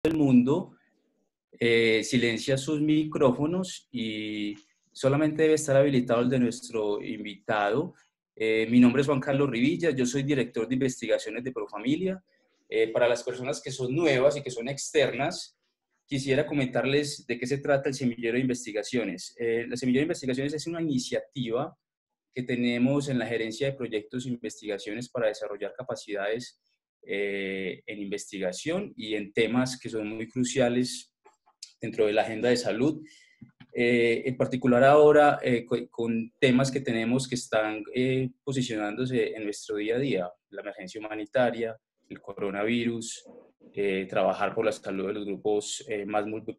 del mundo silencia sus micrófonos y solamente debe estar habilitado el de nuestro invitado. Mi nombre es Juan Carlos Rivilla, yo soy director de investigaciones de Profamilia. Para las personas que son nuevas y que son externas, quisiera comentarles de qué se trata el Semillero de Investigaciones. El Semillero de Investigaciones es una iniciativa que tenemos en la Gerencia de Proyectos e Investigaciones para desarrollar capacidades en investigación y en temas que son muy cruciales dentro de la agenda de salud. En particular ahora con temas que tenemos que están posicionándose en nuestro día a día, la emergencia humanitaria, el coronavirus, trabajar por la salud de los grupos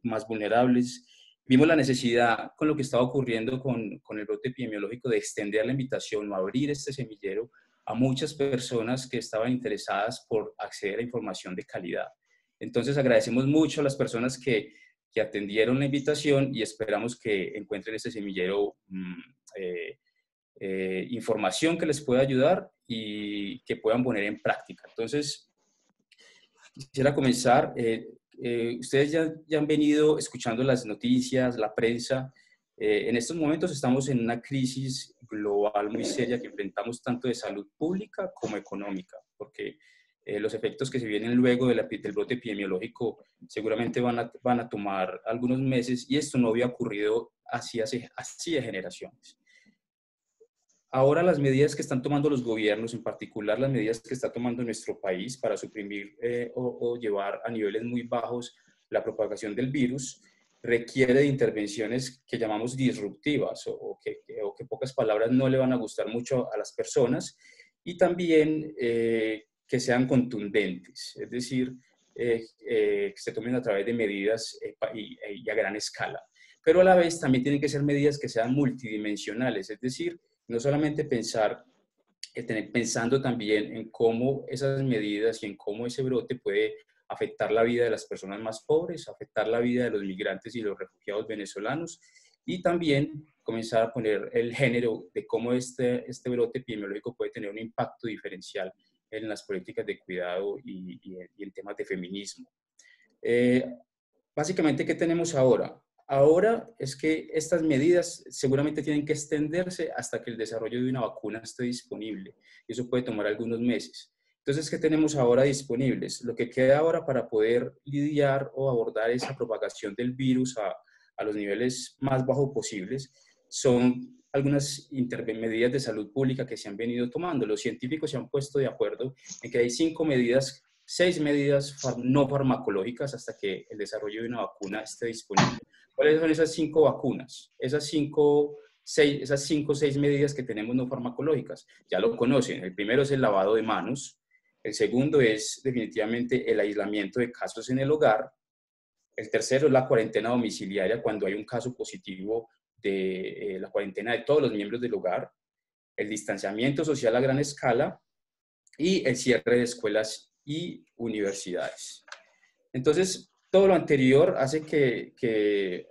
más vulnerables. Vimos la necesidad con lo que estaba ocurriendo con el brote epidemiológico de extender la invitación o abrir este semillero a muchas personas que estaban interesadas por acceder a información de calidad. Entonces agradecemos mucho a las personas que atendieron la invitación y esperamos que encuentren este semillero información que les pueda ayudar y que puedan poner en práctica. Entonces, quisiera comenzar. Ustedes ya han venido escuchando las noticias, la prensa. En estos momentos estamos en una crisis global muy seria que enfrentamos tanto de salud pública como económica, porque los efectos que se vienen luego del brote epidemiológico seguramente van a tomar algunos meses y esto no había ocurrido así de generaciones. Ahora las medidas que están tomando los gobiernos, en particular las medidas que está tomando nuestro país para suprimir o llevar a niveles muy bajos la propagación del virus, requiere de intervenciones que llamamos disruptivas o que pocas palabras no le van a gustar mucho a las personas y también que sean contundentes, es decir, que se tomen a través de medidas y a gran escala. Pero a la vez también tienen que ser medidas que sean multidimensionales, es decir, no solamente pensando también en cómo esas medidas y en cómo ese brote puede afectar la vida de las personas más pobres, afectar la vida de los migrantes y los refugiados venezolanos, y también comenzar a poner el género de cómo este brote epidemiológico puede tener un impacto diferencial en las políticas de cuidado y en temas de feminismo. Básicamente, ¿qué tenemos ahora? Ahora es que estas medidas seguramente tienen que extenderse hasta que el desarrollo de una vacuna esté disponible. Y eso puede tomar algunos meses. Entonces, ¿qué tenemos ahora disponibles? Lo que queda ahora para poder lidiar o abordar esa propagación del virus a los niveles más bajos posibles son algunas medidas de salud pública que se han venido tomando. Los científicos se han puesto de acuerdo en que hay 6 medidas no farmacológicas hasta que el desarrollo de una vacuna esté disponible. ¿Cuáles son esas 5 vacunas? Esas 5 o 6 medidas que tenemos no farmacológicas. Ya lo conocen. El primero es el lavado de manos. El segundo es definitivamente el aislamiento de casos en el hogar. El tercero es la cuarentena domiciliaria cuando hay un caso positivo de la cuarentena de todos los miembros del hogar. El distanciamiento social a gran escala y el cierre de escuelas y universidades. Entonces, todo lo anterior hace que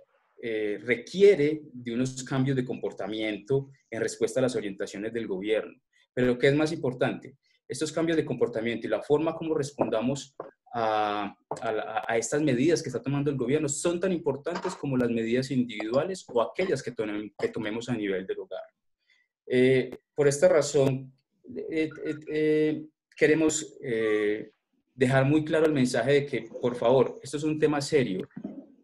requiere de unos cambios de comportamiento en respuesta a las orientaciones del gobierno. Pero ¿qué es más importante? Estos cambios de comportamiento y la forma como respondamos a estas medidas que está tomando el gobierno son tan importantes como las medidas individuales o aquellas que tomemos a nivel del hogar. Por esta razón, queremos dejar muy claro el mensaje de que, por favor, esto es un tema serio.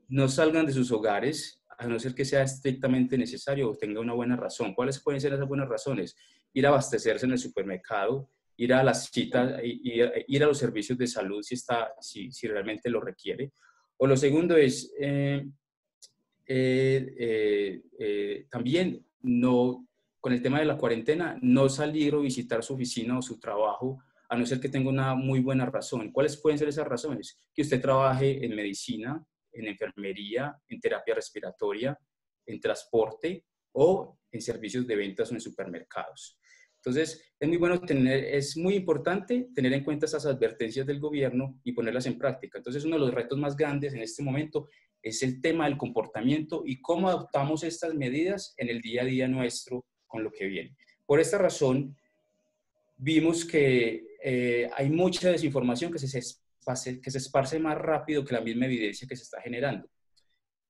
No salgan de sus hogares a no ser que sea estrictamente necesario o tenga una buena razón. ¿Cuáles pueden ser esas buenas razones? Ir a abastecerse en el supermercado, ir a las citas, ir a los servicios de salud si realmente lo requiere. O lo segundo es también con el tema de la cuarentena, no salir o visitar su oficina o su trabajo a no ser que tenga una muy buena razón. ¿Cuáles pueden ser esas razones? Que usted trabaje en medicina, en enfermería, en terapia respiratoria, en transporte o en servicios de ventas o en supermercados. Entonces, es muy importante tener en cuenta esas advertencias del gobierno y ponerlas en práctica. Entonces, uno de los retos más grandes en este momento es el tema del comportamiento y cómo adoptamos estas medidas en el día a día nuestro con lo que viene. Por esta razón, vimos que hay mucha desinformación que se que se esparce más rápido que la misma evidencia que se está generando.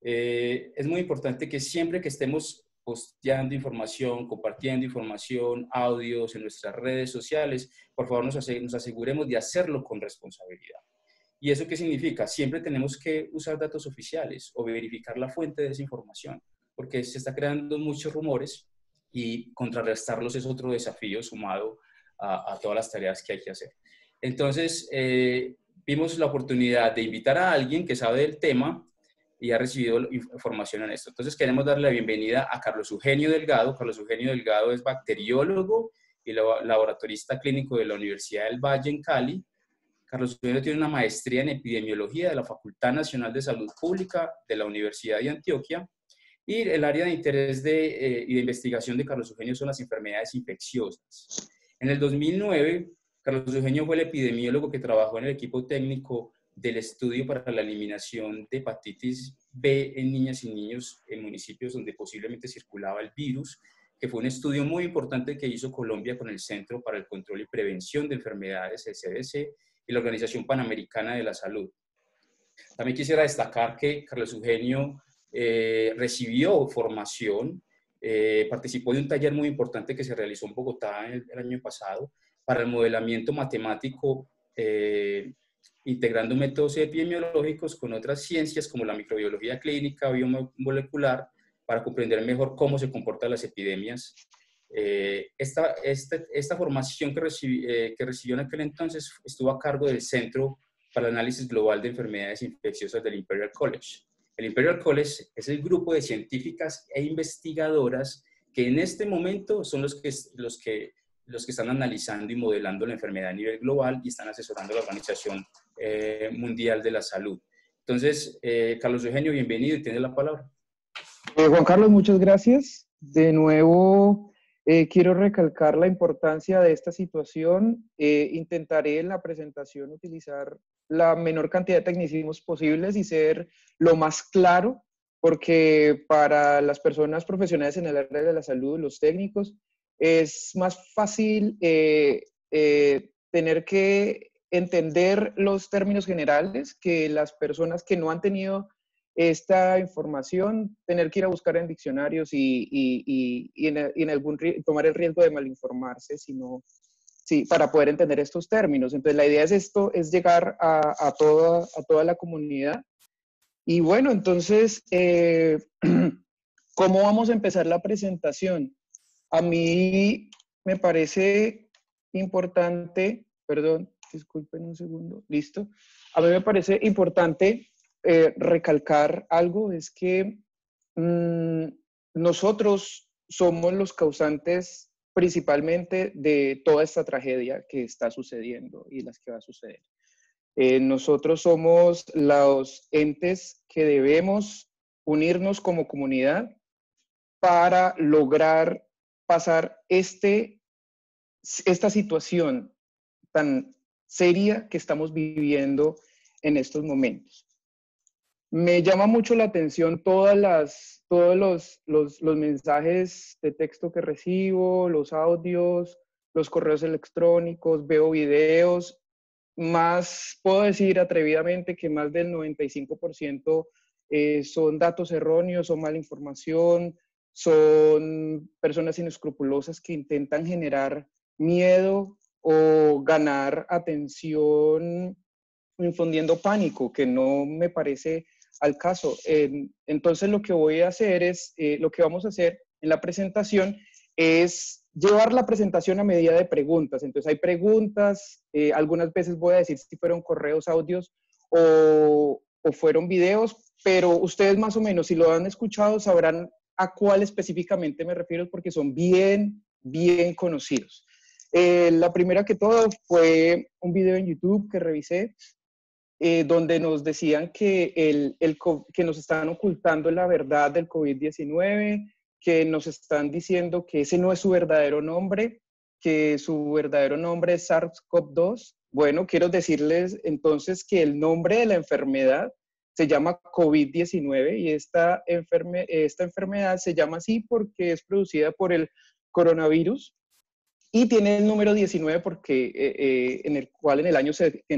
Es muy importante que siempre que estemos posteando información, compartiendo información, audios en nuestras redes sociales, por favor nos aseguremos de hacerlo con responsabilidad. ¿Y eso qué significa? Siempre tenemos que usar datos oficiales o verificar la fuente de esa información, porque se está creando muchos rumores y contrarrestarlos es otro desafío sumado a todas las tareas que hay que hacer. Entonces, vimos la oportunidad de invitar a alguien que sabe del tema y ha recibido información en esto. Entonces, queremos darle la bienvenida a Carlos Eugenio Delgado. Carlos Eugenio Delgado es bacteriólogo y laboratorista clínico de la Universidad del Valle en Cali. Carlos Eugenio tiene una maestría en epidemiología de la Facultad Nacional de Salud Pública de la Universidad de Antioquia. Y el área de interés y de investigación de Carlos Eugenio son las enfermedades infecciosas. En el 2009, Carlos Eugenio fue el epidemiólogo que trabajó en el equipo técnico del estudio para la eliminación de hepatitis B en niñas y niños en municipios donde posiblemente circulaba el virus, que fue un estudio muy importante que hizo Colombia con el Centro para el Control y Prevención de Enfermedades, el CDC, y la Organización Panamericana de la Salud. También quisiera destacar que Carlos Eugenio recibió formación, participó de un taller muy importante que se realizó en Bogotá el año pasado para el modelamiento matemático, integrando métodos epidemiológicos con otras ciencias como la microbiología clínica, biomolecular, para comprender mejor cómo se comportan las epidemias. Esta formación que recibió en aquel entonces estuvo a cargo del Centro para el Análisis Global de Enfermedades Infecciosas del Imperial College. El Imperial College es el grupo de científicas e investigadoras que en este momento son los que están analizando y modelando la enfermedad a nivel global y están asesorando a la Organización Mundial de la Salud. Entonces, Carlos Eugenio, bienvenido y tienes la palabra. Juan Carlos, muchas gracias. De nuevo, quiero recalcar la importancia de esta situación. Intentaré en la presentación utilizar la menor cantidad de tecnicismos posibles y ser lo más claro, porque para las personas profesionales en el área de la salud, los técnicos, es más fácil tener que entender los términos generales que las personas que no han tenido esta información, tener que ir a buscar en diccionarios y tomar el riesgo de malinformarse, para poder entender estos términos. Entonces, la idea es llegar a toda la comunidad. Y bueno, entonces, ¿cómo vamos a empezar la presentación? A mí me parece importante, perdón, disculpen un segundo, listo. A mí me parece importante recalcar algo, es que nosotros somos los causantes principalmente de toda esta tragedia que está sucediendo y las que va a suceder. Nosotros somos los entes que debemos unirnos como comunidad para lograr pasar esta situación tan seria que estamos viviendo en estos momentos. Me llama mucho la atención todos los mensajes de texto que recibo, los audios, los correos electrónicos, veo videos. Puedo decir atrevidamente que más del 95% son datos erróneos, son mala información, son personas inescrupulosas que intentan generar miedo o ganar atención infundiendo pánico, que no me parece al caso. Entonces lo que vamos a hacer en la presentación es llevar la presentación a medida de preguntas. Entonces hay preguntas, algunas veces voy a decir si fueron correos, audios o fueron videos, pero ustedes más o menos si lo han escuchado sabrán a cuál específicamente me refiero porque son bien conocidos. La primera que todo fue un video en YouTube que revisé donde nos decían que que nos están ocultando la verdad del COVID-19, que nos están diciendo que ese no es su verdadero nombre, que su verdadero nombre es SARS-CoV-2. Bueno, quiero decirles entonces que el nombre de la enfermedad se llama COVID-19 y esta enfermedad se llama así porque es producida por el coronavirus y tiene el número 19 porque en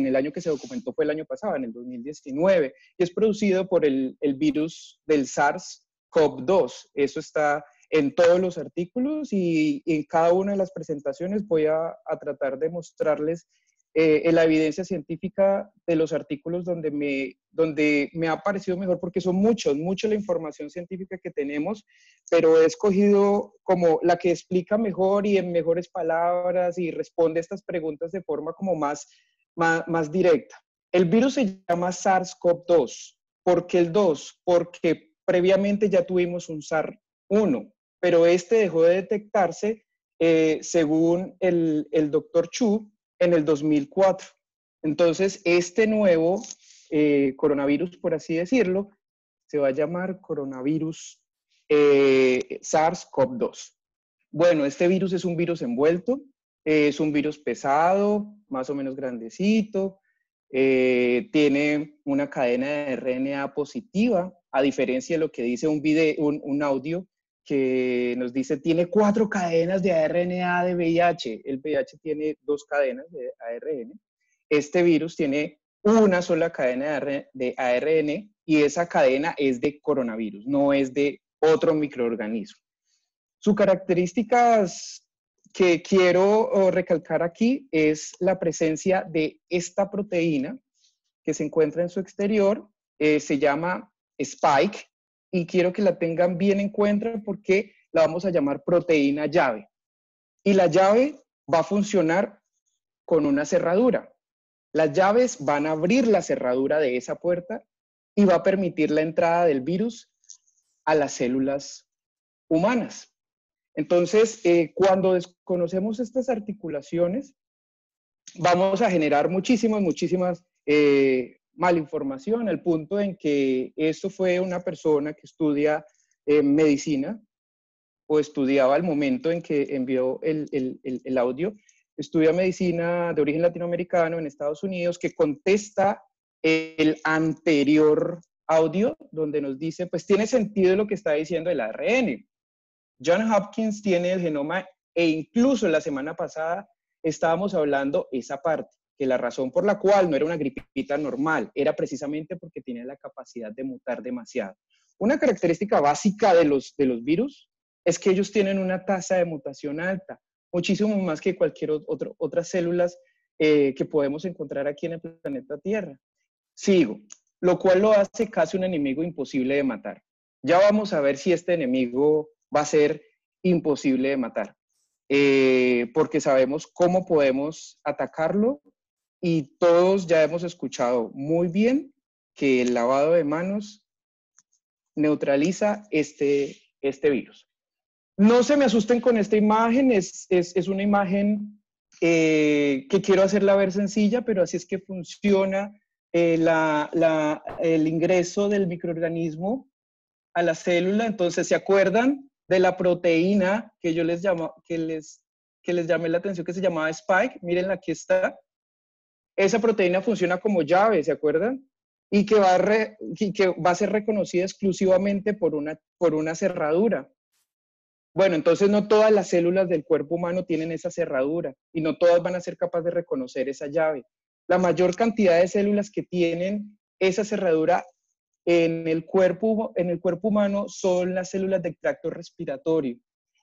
el año que se documentó fue el año pasado, en el 2019, y es producido por el virus del SARS-CoV-2. Eso está en todos los artículos y en cada una de las presentaciones voy a tratar de mostrarles la evidencia científica de los artículos donde me ha parecido mejor, porque son mucha la información científica que tenemos, pero he escogido como la que explica mejor y en mejores palabras y responde estas preguntas de forma como más directa. El virus se llama SARS-CoV-2. ¿Por qué el 2? Porque previamente ya tuvimos un SARS-1, pero este dejó de detectarse, según el doctor Chu, en el 2004. Entonces, este nuevo coronavirus, por así decirlo, se va a llamar coronavirus SARS-CoV-2. Bueno, este virus es un virus envuelto, es un virus pesado, más o menos grandecito, tiene una cadena de RNA positiva, a diferencia de lo que dice un audio que nos dice tiene 4 cadenas de RNA de VIH. El VIH tiene 2 cadenas de ARN. Este virus tiene una sola cadena de ARN y esa cadena es de coronavirus, no es de otro microorganismo. Sus características que quiero recalcar aquí es la presencia de esta proteína que se encuentra en su exterior, se llama Spike, y quiero que la tengan bien en cuenta porque la vamos a llamar proteína llave. Y la llave va a funcionar con una cerradura. Las llaves van a abrir la cerradura de esa puerta y va a permitir la entrada del virus a las células humanas. Entonces, cuando desconocemos estas articulaciones, vamos a generar muchísimas malinformación, al punto en que esto fue una persona que estudia medicina, o estudiaba al momento en que envió el audio, estudia medicina de origen latinoamericano en Estados Unidos, que contesta el anterior audio, donde nos dice, pues tiene sentido lo que está diciendo el ARN. John Hopkins tiene el genoma, e incluso la semana pasada estábamos hablando esa parte, que la razón por la cual no era una gripita normal era precisamente porque tiene la capacidad de mutar demasiado. Una característica básica de los virus es que ellos tienen una tasa de mutación alta, muchísimo más que cualquier otras células que podemos encontrar aquí en el planeta Tierra. Sigo, lo cual lo hace casi un enemigo imposible de matar. Ya vamos a ver si este enemigo va a ser imposible de matar, porque sabemos cómo podemos atacarlo y todos ya hemos escuchado muy bien que el lavado de manos neutraliza este virus. No se me asusten con esta imagen, es una imagen que quiero hacerla ver sencilla, pero así es que funciona el ingreso del microorganismo a la célula. Entonces, ¿se acuerdan de la proteína que yo les llamé la atención, que se llamaba Spike? Miren, aquí está. Esa proteína funciona como llave, ¿se acuerdan? Y que va a ser reconocida exclusivamente por una cerradura. Bueno, entonces no todas las células del cuerpo humano tienen esa cerradura y no todas van a ser capaces de reconocer esa llave. La mayor cantidad de células que tienen esa cerradura en el cuerpo humano son las células del tracto respiratorio.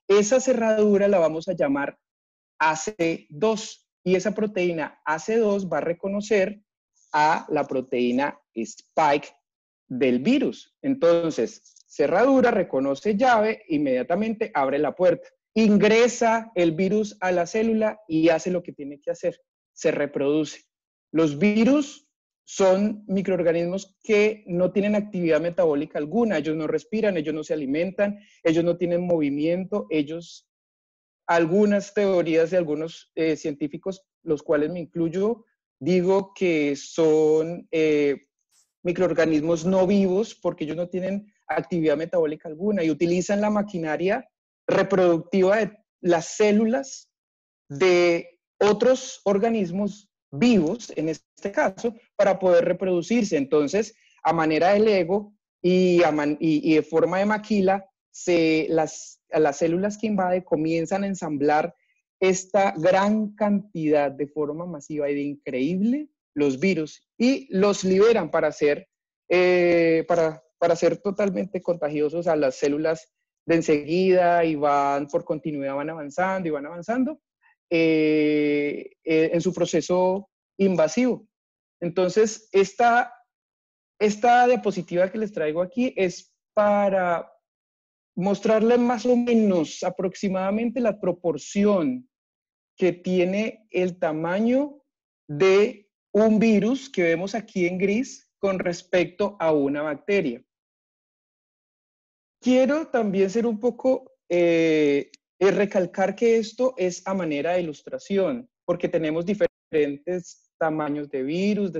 Esa cerradura la vamos a llamar AC2 y esa proteína AC2 va a reconocer a la proteína Spike del virus. Entonces, cerradura, reconoce llave, inmediatamente abre la puerta. Ingresa el virus a la célula y hace lo que tiene que hacer, se reproduce. Los virus son microorganismos que no tienen actividad metabólica alguna, ellos no respiran, ellos no se alimentan, ellos no tienen movimiento, algunas teorías de algunos científicos, los cuales me incluyo, digo que son microorganismos no vivos porque ellos no tienen actividad metabólica alguna y utilizan la maquinaria reproductiva de las células de otros organismos vivos, en este caso, para poder reproducirse. Entonces, a manera de Lego y de forma de maquila, las células que invade comienzan a ensamblar esta gran cantidad de forma masiva y de increíble los virus y los liberan para ser totalmente contagiosos a las células de enseguida y van por continuidad, van avanzando y van avanzando en su proceso invasivo. Entonces, esta diapositiva que les traigo aquí es para mostrarles más o menos aproximadamente la proporción que tiene el tamaño de un virus que vemos aquí en gris con respecto a una bacteria. Quiero también ser un poco, recalcar que esto es a manera de ilustración, porque tenemos diferentes tamaños de virus,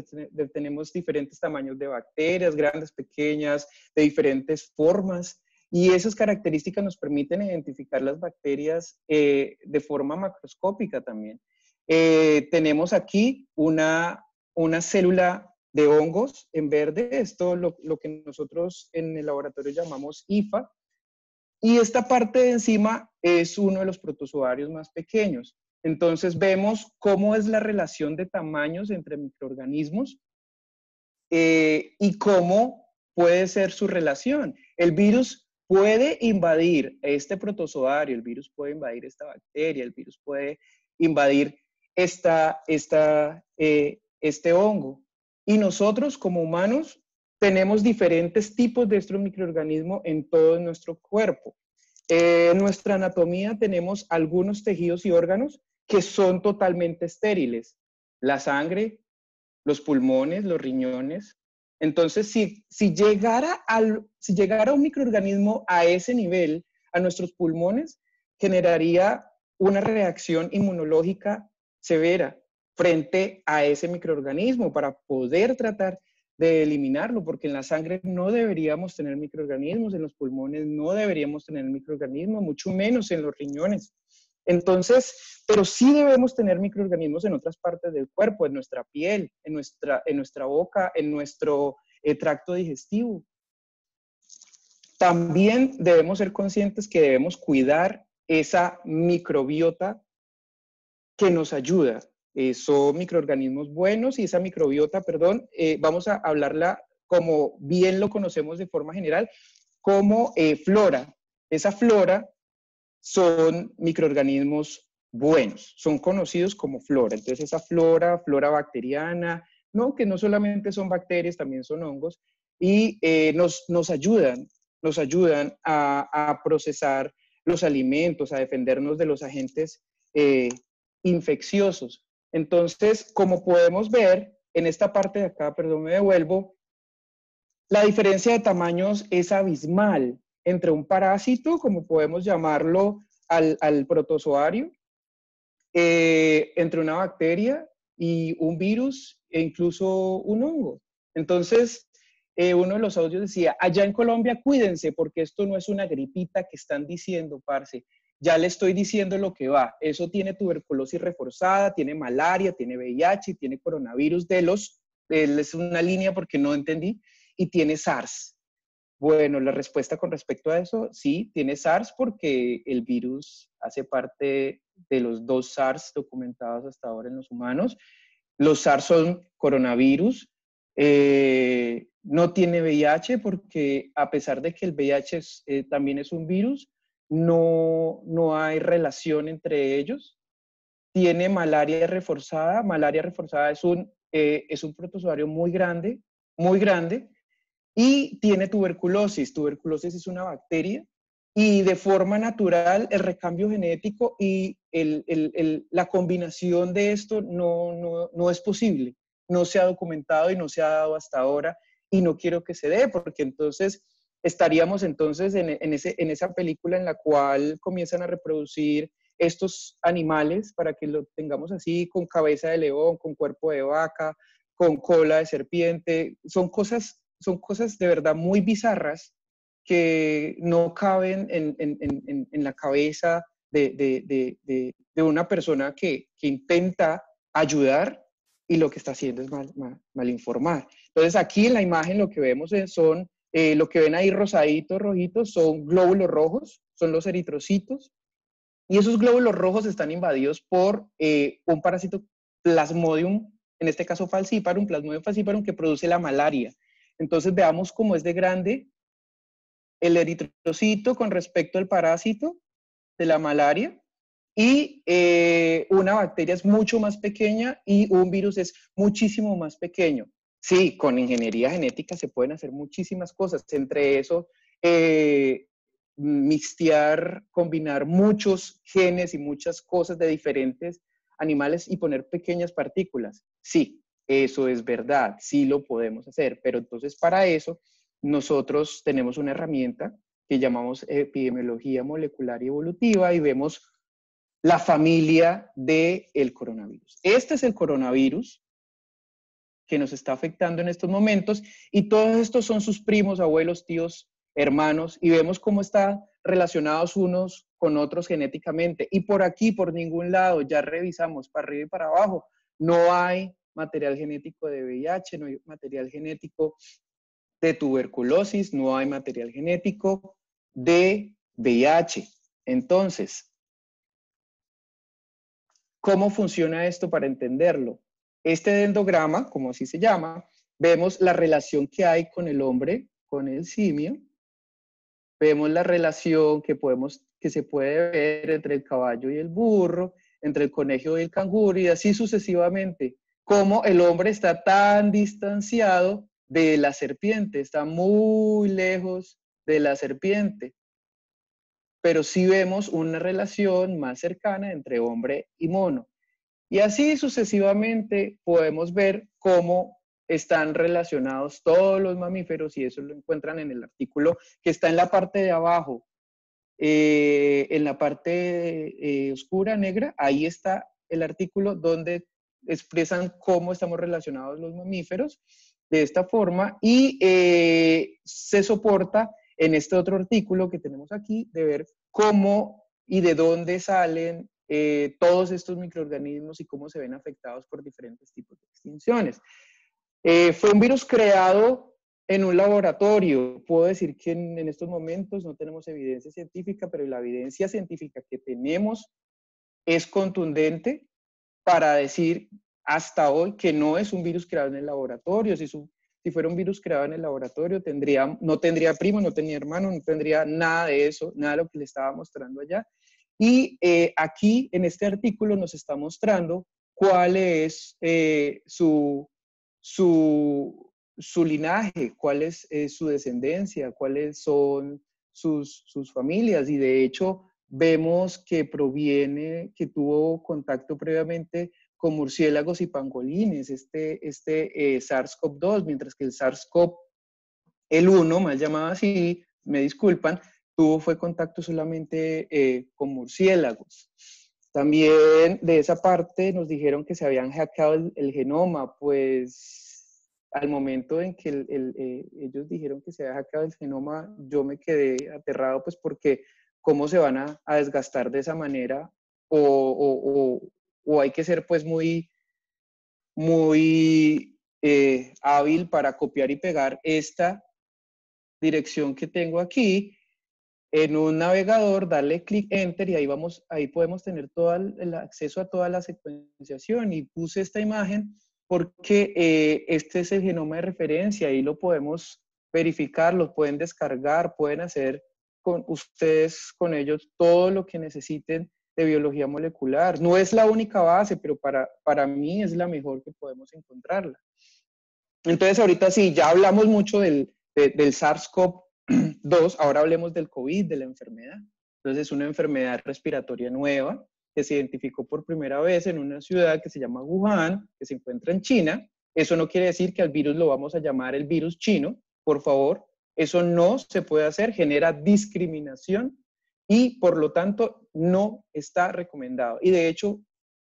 tenemos diferentes tamaños de bacterias, grandes, pequeñas, de diferentes formas, y esas características nos permiten identificar las bacterias de forma macroscópica también. Tenemos aquí una célula de hongos en verde, esto lo que nosotros en el laboratorio llamamos IFA, y esta parte de encima es uno de los protozoarios más pequeños. Entonces vemos cómo es la relación de tamaños entre microorganismos y cómo puede ser su relación. El virus puede invadir este protozoario, el virus puede invadir esta bacteria, el virus puede invadir este hongo. Y nosotros como humanos tenemos diferentes tipos de estos microorganismos en todo nuestro cuerpo. En nuestra anatomía tenemos algunos tejidos y órganos que son totalmente estériles. La sangre, los pulmones, los riñones. Entonces, si llegara un microorganismo a ese nivel, a nuestros pulmones, generaría una reacción inmunológica severa frente a ese microorganismo para poder tratar de eliminarlo, porque en la sangre no deberíamos tener microorganismos, en los pulmones no deberíamos tener microorganismos, mucho menos en los riñones. Entonces, pero sí debemos tener microorganismos en otras partes del cuerpo, en nuestra piel, en nuestra boca, en nuestro tracto digestivo. También debemos ser conscientes que debemos cuidar esa microbiota que nos ayuda. Son microorganismos buenos y esa microbiota, perdón, vamos a hablarla como bien lo conocemos de forma general, como flora. Esa flora son microorganismos buenos, son conocidos como flora. Entonces esa flora bacteriana, ¿no? Que no solamente son bacterias, también son hongos, y nos ayudan a procesar los alimentos, a defendernos de los agentes infecciosos. Entonces, como podemos ver, en esta parte de acá, perdón, me devuelvo, la diferencia de tamaños es abismal entre un parásito, como podemos llamarlo al protozoario, entre una bacteria y un virus e incluso un hongo. Entonces, uno de los audios decía, allá en Colombia cuídense porque esto no es una gripita que están diciendo, parce. Ya le estoy diciendo lo que va. Eso tiene tuberculosis reforzada, tiene malaria, tiene VIH, tiene coronavirus es una línea porque no entendí, y tiene SARS. Bueno, la respuesta con respecto a eso, sí, tiene SARS porque el virus hace parte de los 2 SARS documentados hasta ahora en los humanos. Los SARS son coronavirus. No tiene VIH porque a pesar de que el VIH también es un virus, no hay relación entre ellos. Tiene malaria reforzada. Malaria reforzada es un protozoario muy grande, y tiene tuberculosis. Tuberculosis es una bacteria y de forma natural el recambio genético y la combinación de esto no es posible. No se ha documentado y no se ha dado hasta ahora y no quiero que se dé porque entonces estaríamos entonces en esa película en la cual comienzan a reproducir estos animales para que lo tengamos así con cabeza de león, con cuerpo de vaca, con cola de serpiente. Son cosas de verdad muy bizarras que no caben en la cabeza de una persona que intenta ayudar y lo que está haciendo es mal informar. Entonces aquí en la imagen lo que vemos son, lo que ven ahí rosaditos, rojitos, son glóbulos rojos, son los eritrocitos. Y esos glóbulos rojos están invadidos por un parásito Plasmodium, en este caso falciparum, Plasmodium falciparum, que produce la malaria. Entonces veamos cómo es de grande el eritrocito con respecto al parásito de la malaria, y una bacteria es mucho más pequeña y un virus es muchísimo más pequeño. Sí, con ingeniería genética se pueden hacer muchísimas cosas, entre eso mixtear, combinar muchos genes y muchas cosas de diferentes animales y poner pequeñas partículas. Sí, eso es verdad, sí lo podemos hacer, pero entonces para eso nosotros tenemos una herramienta que llamamos epidemiología molecular y evolutiva y vemos la familia del coronavirus. Este es el coronavirus que nos está afectando en estos momentos y todos estos son sus primos, abuelos, tíos, hermanos y vemos cómo están relacionados unos con otros genéticamente. Y por aquí, por ningún lado, ya revisamos para arriba y para abajo, no hay material genético de VIH, no hay material genético de tuberculosis, no hay material genético de VIH. Entonces, ¿cómo funciona esto para entenderlo? Este dendrograma, como así se llama, vemos la relación que hay con el hombre, con el simio. Vemos la relación que se puede ver entre el caballo y el burro, entre el conejo y el canguro, y así sucesivamente. Cómo el hombre está tan distanciado de la serpiente, está muy lejos de la serpiente. Pero sí vemos una relación más cercana entre hombre y mono. Y así sucesivamente podemos ver cómo están relacionados todos los mamíferos y eso lo encuentran en el artículo que está en la parte de abajo, en la parte oscura, negra, ahí está el artículo donde expresan cómo estamos relacionados los mamíferos de esta forma y se soporta en este otro artículo que tenemos aquí de ver cómo y de dónde salen todos estos microorganismos y cómo se ven afectados por diferentes tipos de extinciones. Fue un virus creado en un laboratorio. Puedo decir que en estos momentos no tenemos evidencia científica, pero la evidencia científica que tenemos es contundente para decir hasta hoy que no es un virus creado en el laboratorio. Si fuera un virus creado en el laboratorio, no tendría primo, no tendría hermano, no tendría nada de eso, nada de lo que le estaba mostrando allá. Y aquí en este artículo nos está mostrando cuál es su linaje, cuál es su descendencia, cuáles son sus familias. Y de hecho vemos que que tuvo contacto previamente con murciélagos y pangolines, SARS-CoV-2, mientras que el SARS-CoV-1, mal llamado así, me disculpan, fue contacto solamente con murciélagos. También de esa parte nos dijeron que se habían hackeado el genoma, pues al momento en que ellos dijeron que se había hackeado el genoma, yo me quedé aterrado, pues porque cómo se van a desgastar de esa manera o hay que ser pues muy hábil para copiar y pegar esta dirección que tengo aquí en un navegador, darle clic enter y ahí podemos tener todo el acceso a toda la secuenciación y puse esta imagen porque este es el genoma de referencia, ahí lo podemos verificar, lo pueden descargar, pueden hacer ustedes con ellos todo lo que necesiten de biología molecular. No es la única base, pero para mí es la mejor que podemos encontrarla. Entonces ahorita sí, ya hablamos mucho del SARS-CoV-2, ahora hablemos del COVID, de la enfermedad. Entonces es una enfermedad respiratoria nueva que se identificó por primera vez en una ciudad que se llama Wuhan, que se encuentra en China. Eso no quiere decir que al virus lo vamos a llamar el virus chino, por favor. Eso no se puede hacer, genera discriminación y por lo tanto no está recomendado. Y de hecho,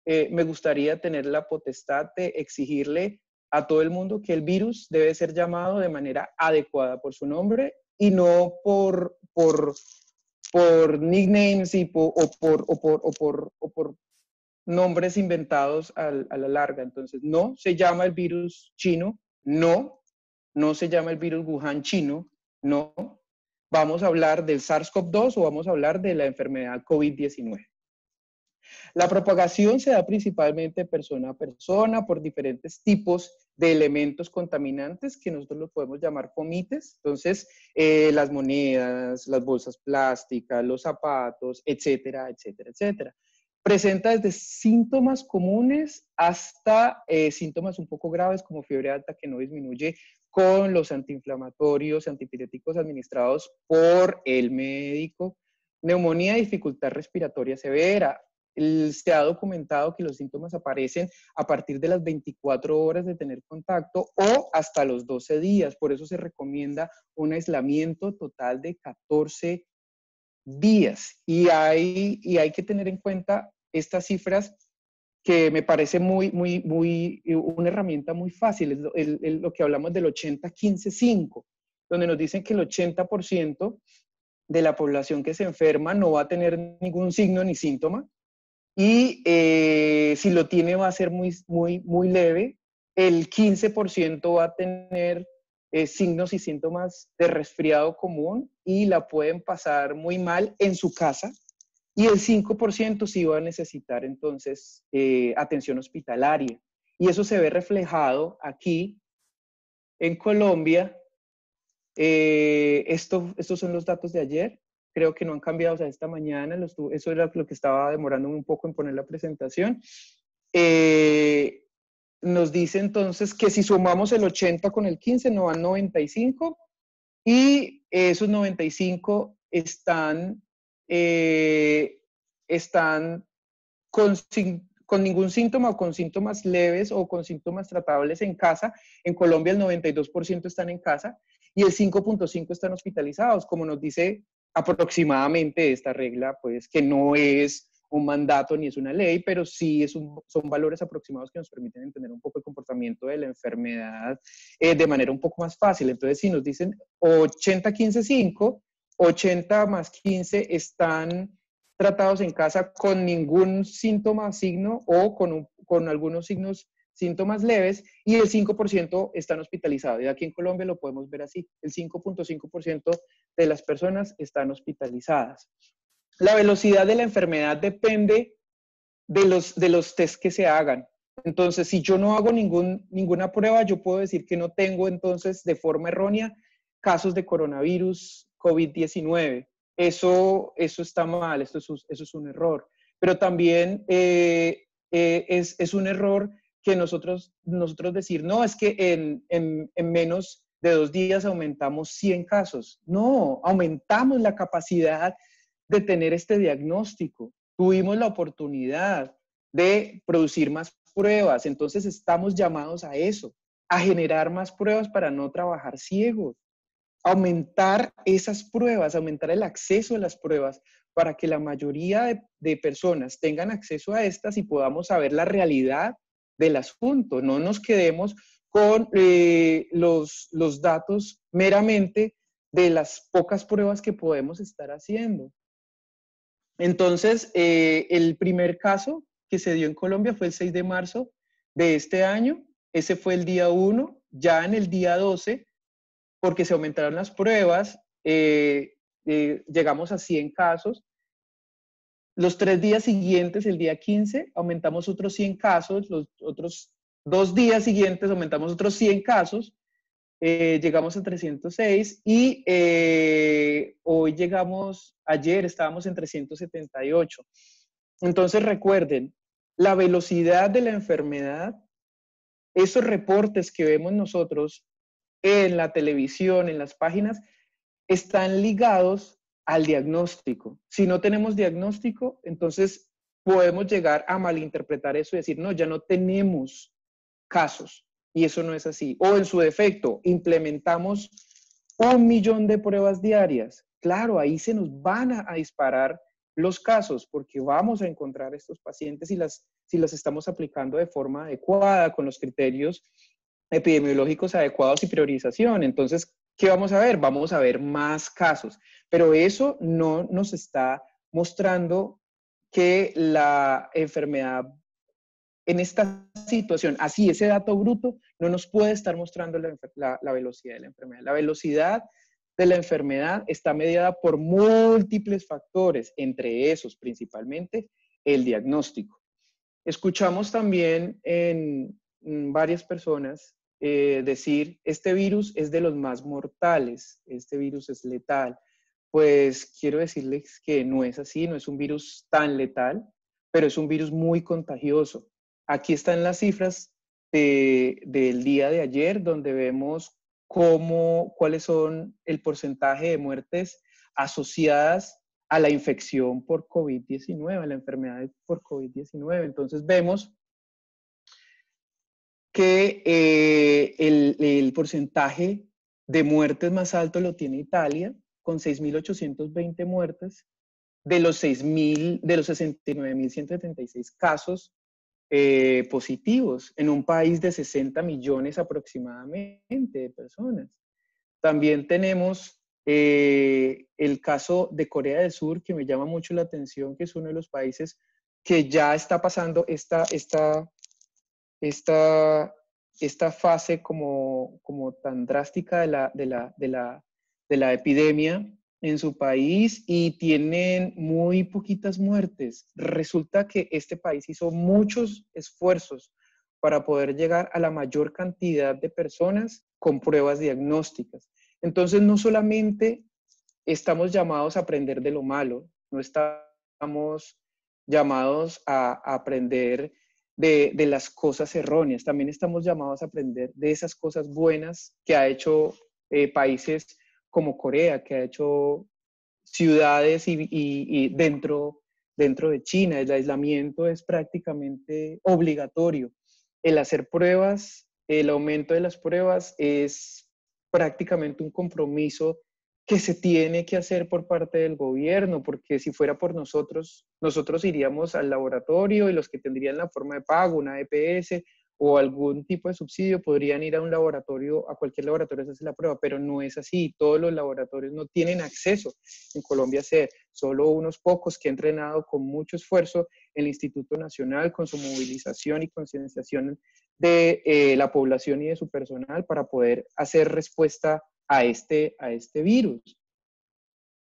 me gustaría tener la potestad de exigirle a todo el mundo que el virus debe ser llamado de manera adecuada por su nombre y no por nicknames o por nombres inventados a la larga. Entonces, no se llama el virus chino, no se llama el virus Wuhan chino, no. Vamos a hablar del SARS-CoV-2 o vamos a hablar de la enfermedad COVID-19. La propagación se da principalmente persona a persona por diferentes tipos de elementos contaminantes que nosotros los podemos llamar fomites. Entonces, las monedas, las bolsas plásticas, los zapatos, etcétera, etcétera, etcétera. Presenta desde síntomas comunes hasta síntomas un poco graves como fiebre alta que no disminuye con los antiinflamatorios, antipiréticos administrados por el médico, neumonía y dificultad respiratoria severa. Se ha documentado que los síntomas aparecen a partir de las 24 horas de tener contacto o hasta los 12 días. Por eso se recomienda un aislamiento total de 14 días. Y hay que tener en cuenta estas cifras que me parece una herramienta muy fácil. Es lo que hablamos del 80-15-5, donde nos dicen que el 80% de la población que se enferma no va a tener ningún signo ni síntoma, y si lo tiene va a ser muy leve. El 15% va a tener signos y síntomas de resfriado común y la pueden pasar muy mal en su casa, y el 5% sí va a necesitar entonces atención hospitalaria. Y eso se ve reflejado aquí en Colombia. Estos son los datos de ayer. Creo que no han cambiado, o sea, esta mañana, eso era lo que estaba demorándome un poco en poner la presentación. Nos dice entonces que si sumamos el 80 con el 15 nos dan 95, y esos 95 están con ningún síntoma o con síntomas leves o con síntomas tratables en casa. En Colombia el 92% están en casa y el 5.5 están hospitalizados, como nos dice aproximadamente esta regla, pues que no es un mandato ni es una ley, pero sí son valores aproximados que nos permiten entender un poco el comportamiento de la enfermedad de manera un poco más fácil. Entonces, si nos dicen 80-15-5, 80 más 15 están tratados en casa con ningún síntoma, signo o con algunos síntomas leves, y el 5% están hospitalizados. Y aquí en Colombia lo podemos ver así, el 5.5% de las personas están hospitalizadas. La velocidad de la enfermedad depende de los test que se hagan. Entonces, si yo no hago ninguna prueba, yo puedo decir que no tengo entonces de forma errónea casos de coronavirus COVID-19. Eso está mal, eso es un error. Pero también es un error que nosotros decir, no, es que en menos de 2 días aumentamos 100 casos. No, aumentamos la capacidad de tener este diagnóstico. Tuvimos la oportunidad de producir más pruebas, entonces estamos llamados a eso, a generar más pruebas para no trabajar ciegos, aumentar esas pruebas, aumentar el acceso a las pruebas para que la mayoría de personas tengan acceso a estas y podamos saber la realidad del asunto. No nos quedemos con los datos meramente de las pocas pruebas que podemos estar haciendo. Entonces, el primer caso que se dio en Colombia fue el 6 de marzo de este año. Ese fue el día 1. Ya en el día 12, porque se aumentaron las pruebas, llegamos a 100 casos. Los 3 días siguientes, el día 15, aumentamos otros 100 casos. Los otros 2 días siguientes aumentamos otros 100 casos. Llegamos a 306 y hoy ayer estábamos en 378. Entonces recuerden, la velocidad de la enfermedad, esos reportes que vemos nosotros en la televisión, en las páginas, están ligados al diagnóstico. Si no tenemos diagnóstico, entonces podemos llegar a malinterpretar eso y decir, no, ya no tenemos casos. Y eso no es así. O en su defecto, implementamos 1 millón de pruebas diarias. Claro, ahí se nos van a disparar los casos porque vamos a encontrar estos pacientes si las estamos aplicando de forma adecuada, con los criterios epidemiológicos adecuados y priorización. Entonces, ¿qué vamos a ver? Vamos a ver más casos. Pero eso no nos está mostrando que la enfermedad en esta situación, así ese dato bruto no nos puede estar mostrando la velocidad de la enfermedad. La velocidad de la enfermedad está mediada por múltiples factores, entre esos principalmente el diagnóstico. Escuchamos también en varias personas decir, este virus es de los más mortales, este virus es letal. Pues quiero decirles que no es así, no es un virus tan letal, pero es un virus muy contagioso. Aquí están las cifras del día de ayer, donde vemos cuáles son el porcentaje de muertes asociadas a la infección por COVID-19, a la enfermedad por COVID-19. Entonces vemos que el porcentaje de muertes más alto lo tiene Italia, con 6.820 muertes, de los 69.176 casos positivos, en un país de 60 millones aproximadamente de personas. También tenemos el caso de Corea del Sur, que me llama mucho la atención, que es uno de los países que ya está pasando esta fase como tan drástica de la epidemia en su país y tienen muy poquitas muertes. Resulta que este país hizo muchos esfuerzos para poder llegar a la mayor cantidad de personas con pruebas diagnósticas. Entonces, no solamente estamos llamados a aprender de lo malo, no estamos llamados a aprender de las cosas erróneas, también estamos llamados a aprender de esas cosas buenas que ha hecho países como Corea, que ha hecho ciudades y dentro de China. El aislamiento es prácticamente obligatorio. El hacer pruebas, el aumento de las pruebas es prácticamente un compromiso que se tiene que hacer por parte del gobierno, porque si fuera por nosotros, nosotros iríamos al laboratorio y los que tendrían la forma de pago, una EPS o algún tipo de subsidio, podrían ir a un laboratorio, a cualquier laboratorio a hacer la prueba, pero no es así. Todos los laboratorios no tienen acceso en Colombia a hacer, solo unos pocos que han entrenado con mucho esfuerzo el Instituto Nacional con su movilización y concienciación de la población y de su personal para poder hacer respuesta a este virus.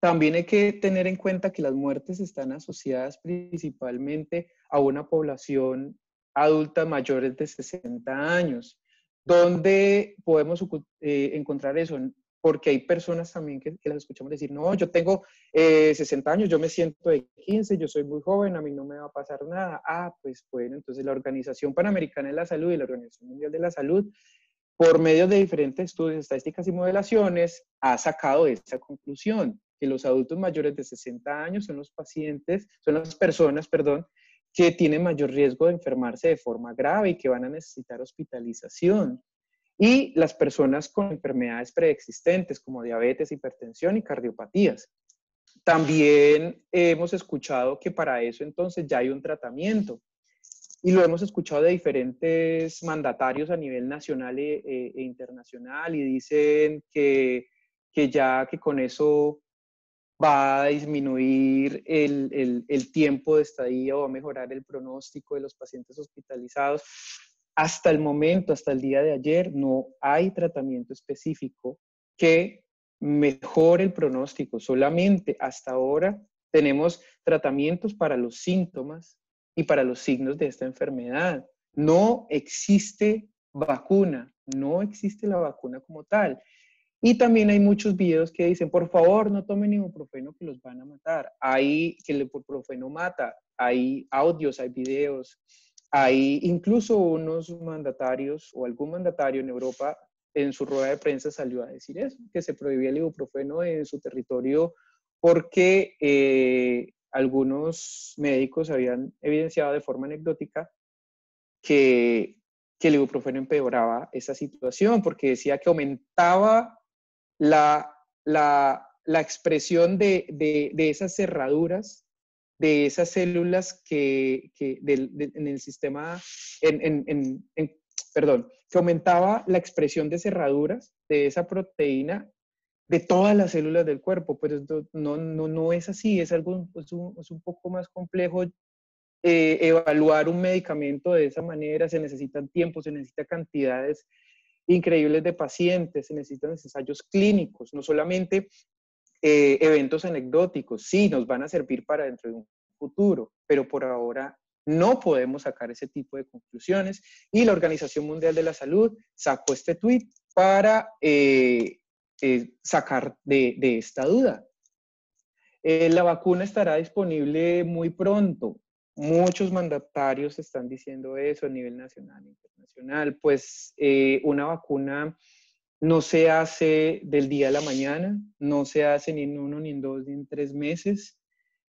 También hay que tener en cuenta que las muertes están asociadas principalmente a una población adulta mayores de 60 años. ¿Dónde podemos encontrar eso? Porque hay personas también que las escuchamos decir, no, yo tengo 60 años, yo me siento de 15, yo soy muy joven, a mí no me va a pasar nada. Ah, pues bueno, entonces la Organización Panamericana de la Salud y la Organización Mundial de la Salud, por medio de diferentes estudios, estadísticas y modelaciones, ha sacado esa conclusión, que los adultos mayores de 60 años son los pacientes, son las personas, perdón, que tienen mayor riesgo de enfermarse de forma grave y que van a necesitar hospitalización. Y las personas con enfermedades preexistentes como diabetes, hipertensión y cardiopatías. También hemos escuchado que para eso entonces ya hay un tratamiento. Y lo hemos escuchado de diferentes mandatarios a nivel nacional e internacional y dicen que con eso va a disminuir el tiempo de estadía o va a mejorar el pronóstico de los pacientes hospitalizados. Hasta el momento, hasta el día de ayer, no hay tratamiento específico que mejore el pronóstico. Solamente hasta ahora tenemos tratamientos para los síntomas y para los signos de esta enfermedad. No existe vacuna, no existe la vacuna como tal. Y también hay muchos videos que dicen, por favor, no tomen ibuprofeno que los van a matar. Hay que el ibuprofeno mata, hay audios, hay videos, hay incluso unos mandatarios o algún mandatario en Europa en su rueda de prensa salió a decir eso, que se prohibía el ibuprofeno en su territorio porque algunos médicos habían evidenciado de forma anecdótica que el ibuprofeno empeoraba esa situación porque decía que aumentaba la expresión de esas cerraduras, de esas células en el sistema, perdón, que aumentaba la expresión de cerraduras de esa proteína de todas las células del cuerpo, pero no es así, es un poco más complejo evaluar un medicamento de esa manera, se necesitan tiempos, se necesitan cantidades increíbles de pacientes, se necesitan ensayos clínicos, no solamente eventos anecdóticos, sí, nos van a servir para dentro de un futuro, pero por ahora no podemos sacar ese tipo de conclusiones. Y la Organización Mundial de la Salud sacó este tweet para sacar de esta duda. La vacuna estará disponible muy pronto. Muchos mandatarios están diciendo eso a nivel nacional e internacional. Pues una vacuna no se hace del día a la mañana, no se hace ni en 1, ni en 2, ni en 3 meses.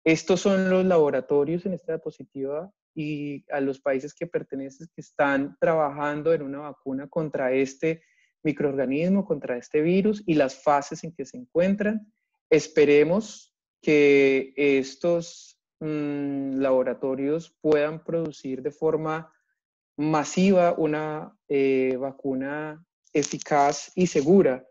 Estos son los laboratorios en esta diapositiva y a los países que pertenecen que están trabajando en una vacuna contra este microorganismo, contra este virus y las fases en que se encuentran. Esperemos que estos laboratorios puedan producir de forma masiva una vacuna eficaz y segura,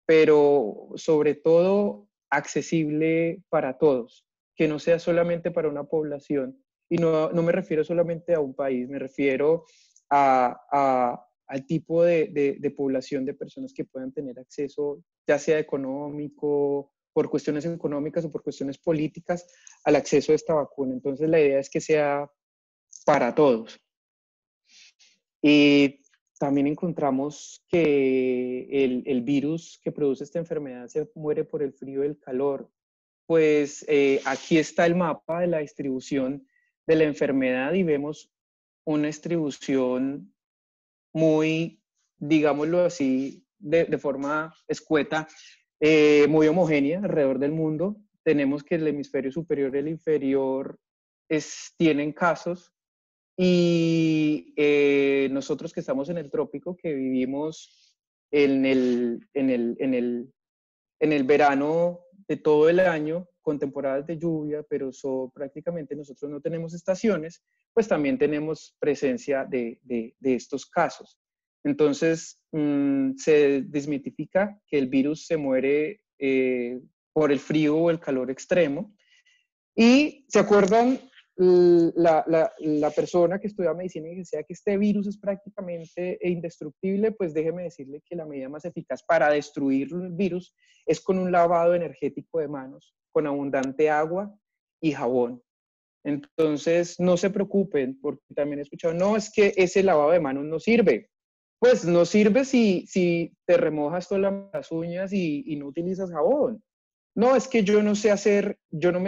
pero sobre todo accesible para todos, que no sea solamente para una población. Y no me refiero solamente a un país, me refiero al tipo de población de personas que puedan tener acceso, ya sea económico, por cuestiones económicas o por cuestiones políticas, al acceso a esta vacuna. Entonces la idea es que sea para todos. Y también encontramos que el virus que produce esta enfermedad se muere por el frío y el calor. Pues aquí está el mapa de la distribución de la enfermedad y vemos una distribución muy, digámoslo así, de forma escueta, muy homogénea alrededor del mundo. Tenemos que el hemisferio superior y el inferior tienen casos y nosotros que estamos en el trópico, que vivimos en el verano de todo el año, con temporadas de lluvia, pero prácticamente nosotros no tenemos estaciones, pues también tenemos presencia de estos casos. Entonces, se desmitifica que el virus se muere por el frío o el calor extremo. Y se acuerdan, la persona que estudia medicina y decía que este virus es prácticamente indestructible, pues déjeme decirle que la medida más eficaz para destruir el virus es con un lavado energético de manos, con abundante agua y jabón. Entonces, no se preocupen, porque también he escuchado, no, es que ese lavado de manos no sirve. Pues no sirve si te remojas todas las uñas y no utilizas jabón. No, es que yo no me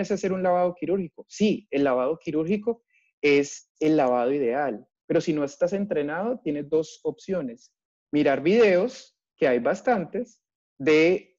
sé hacer un lavado quirúrgico. Sí, el lavado quirúrgico es el lavado ideal, pero si no estás entrenado, tienes 2 opciones. Mirar videos, que hay bastantes, de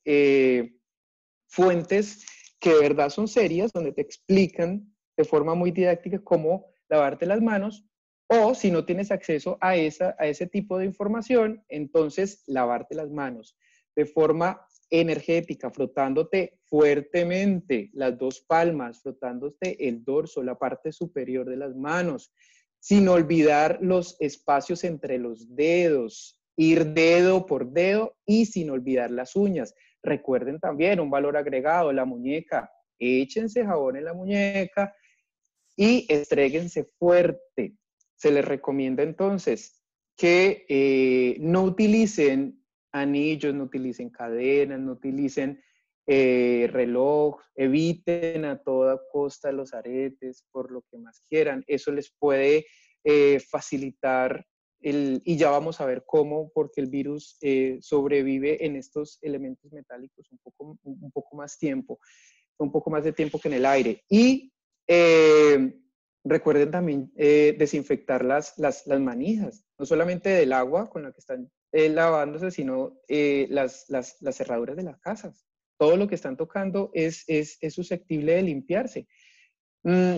fuentes que de verdad son serias, donde te explican de forma muy didáctica cómo lavarte las manos, o si no tienes acceso a ese tipo de información, entonces lavarte las manos de forma energética, frotándote fuertemente las 2 palmas, frotándote el dorso, la parte superior de las manos, sin olvidar los espacios entre los dedos, ir dedo por dedo y sin olvidar las uñas. Recuerden también un valor agregado, la muñeca. Échense jabón en la muñeca y estréguense fuerte. Se les recomienda entonces que no utilicen anillos, no utilicen cadenas, no utilicen reloj, eviten a toda costa los aretes, por lo que más quieran. Eso les puede facilitar y ya vamos a ver cómo, porque el virus sobrevive en estos elementos metálicos un poco más de tiempo que en el aire. Y recuerden también desinfectar las manijas, no solamente del agua con la que están lavándose, sino las cerraduras de las casas. Todo lo que están tocando es susceptible de limpiarse.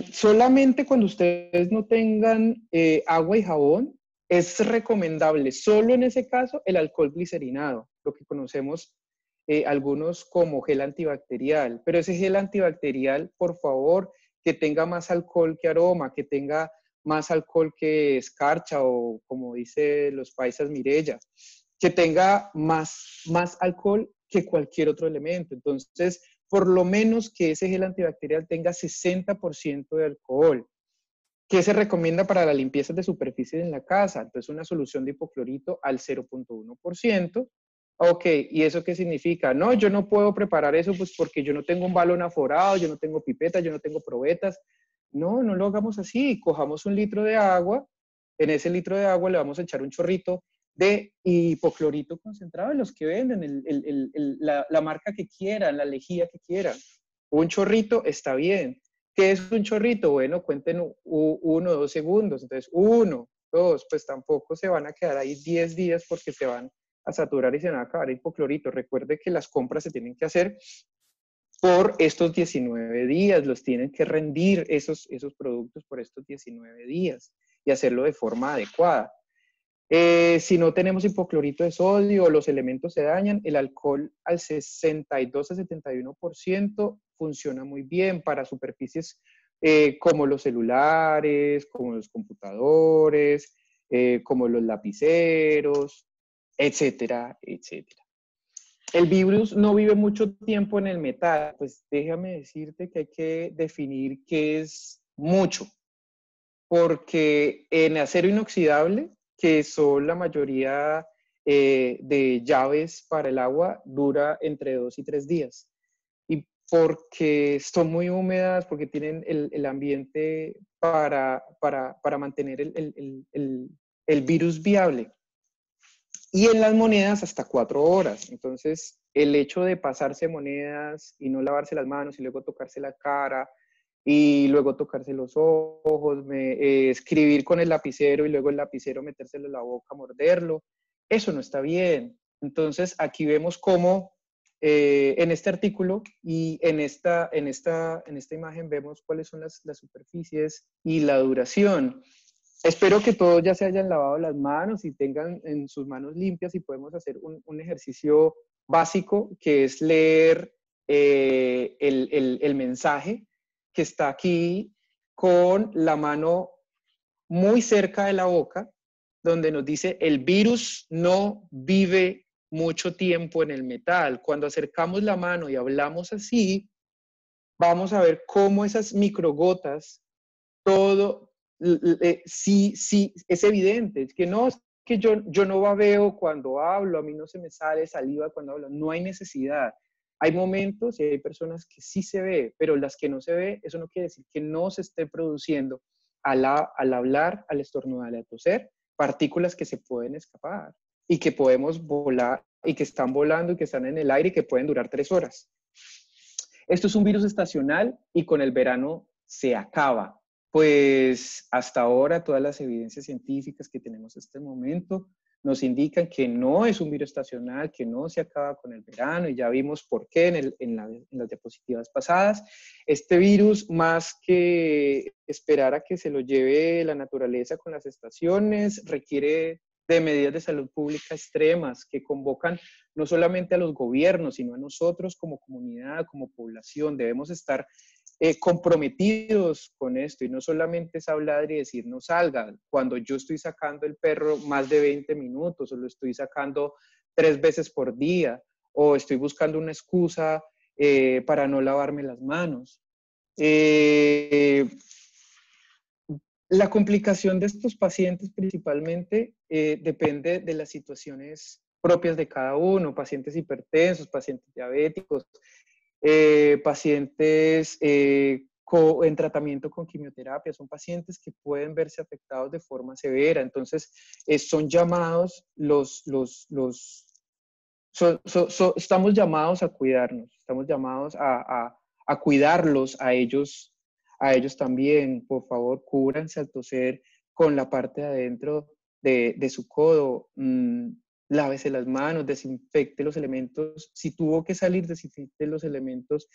Solamente cuando ustedes no tengan agua y jabón, es recomendable, solo en ese caso, el alcohol glicerinado, lo que conocemos algunos como gel antibacterial. Pero ese gel antibacterial, por favor, que tenga más alcohol que aroma, que tenga más alcohol que escarcha o, como dice los paisas, Mirella, que tenga más alcohol que cualquier otro elemento. Entonces, por lo menos que ese gel antibacterial tenga 60% de alcohol. ¿Qué se recomienda para la limpieza de superficies en la casa? Entonces, una solución de hipoclorito al 0.1%. Ok, ¿y eso qué significa? No, yo no puedo preparar eso pues porque yo no tengo un balón aforado, yo no tengo pipetas, yo no tengo probetas. No, no lo hagamos así. Cojamos un litro de agua, en ese litro de agua le vamos a echar un chorrito de hipoclorito concentrado, los que venden, la marca que quieran, la lejía que quieran. Un chorrito está bien. ¿Qué es un chorrito? Bueno, cuenten 1 o 2 segundos. Entonces, 1, 2, pues tampoco se van a quedar ahí 10 días porque se van a saturar y se van a acabar el hipoclorito. Recuerde que las compras se tienen que hacer por estos 19 días, los tienen que rendir esos productos por estos 19 días y hacerlo de forma adecuada. Si no tenemos hipoclorito de sodio o los elementos se dañan, el alcohol al 62 a 71% funciona muy bien para superficies como los celulares, como los computadores, como los lapiceros, etcétera, etcétera. El virus no vive mucho tiempo en el metal, pues déjame decirte que hay que definir qué es mucho, porque en acero inoxidable, que son la mayoría de llaves para el agua, dura entre 2 y 3 días. Y porque son muy húmedas, porque tienen el ambiente para mantener el virus viable. Y en las monedas hasta 4 horas. Entonces, el hecho de pasarse monedas y no lavarse las manos y luego tocarse la cara y luego tocarse los ojos, escribir con el lapicero y luego el lapicero metérselo en la boca, morderlo, eso no está bien. Entonces, aquí vemos cómo en este artículo y en esta imagen vemos cuáles son las superficies y la duración. Espero que todos ya se hayan lavado las manos y tengan en sus manos limpias y podemos hacer un ejercicio básico que es leer el mensaje que está aquí con la mano muy cerca de la boca, donde nos dice el virus no vive mucho tiempo en el metal. Cuando acercamos la mano y hablamos así, vamos a ver cómo esas microgotas, todo, sí, es evidente, es que no, es que yo no babeo cuando hablo, a mí no se me sale saliva cuando hablo, no hay necesidad. Hay momentos y hay personas que sí se ve, pero las que no se ve, eso no quiere decir que no se esté produciendo al hablar, al estornudar, al toser, partículas que se pueden escapar y que podemos volar y que están volando y que están en el aire y que pueden durar 3 horas. Esto es un virus estacional y con el verano se acaba. Pues hasta ahora todas las evidencias científicas que tenemos en este momento nos indican que no es un virus estacional, que no se acaba con el verano, y ya vimos por qué en las diapositivas pasadas. Este virus, más que esperar a que se lo lleve la naturaleza con las estaciones, requiere de medidas de salud pública extremas que convocan no solamente a los gobiernos, sino a nosotros como comunidad, como población. Debemos estar comprometidos con esto y no solamente es hablar y decir no salgan. Cuando yo estoy sacando el perro más de 20 minutos o lo estoy sacando 3 veces por día o estoy buscando una excusa para no lavarme las manos. La complicación de estos pacientes principalmente depende de las situaciones propias de cada uno, pacientes hipertensos, pacientes diabéticos, pacientes en tratamiento con quimioterapia, son pacientes que pueden verse afectados de forma severa. Entonces, son llamados estamos llamados a cuidarnos, estamos llamados a cuidarlos a ellos también. Por favor, cúbranse al toser con la parte de adentro de su codo. Lávese las manos, desinfecte los elementos. Si tuvo que salir, desinfecte los elementos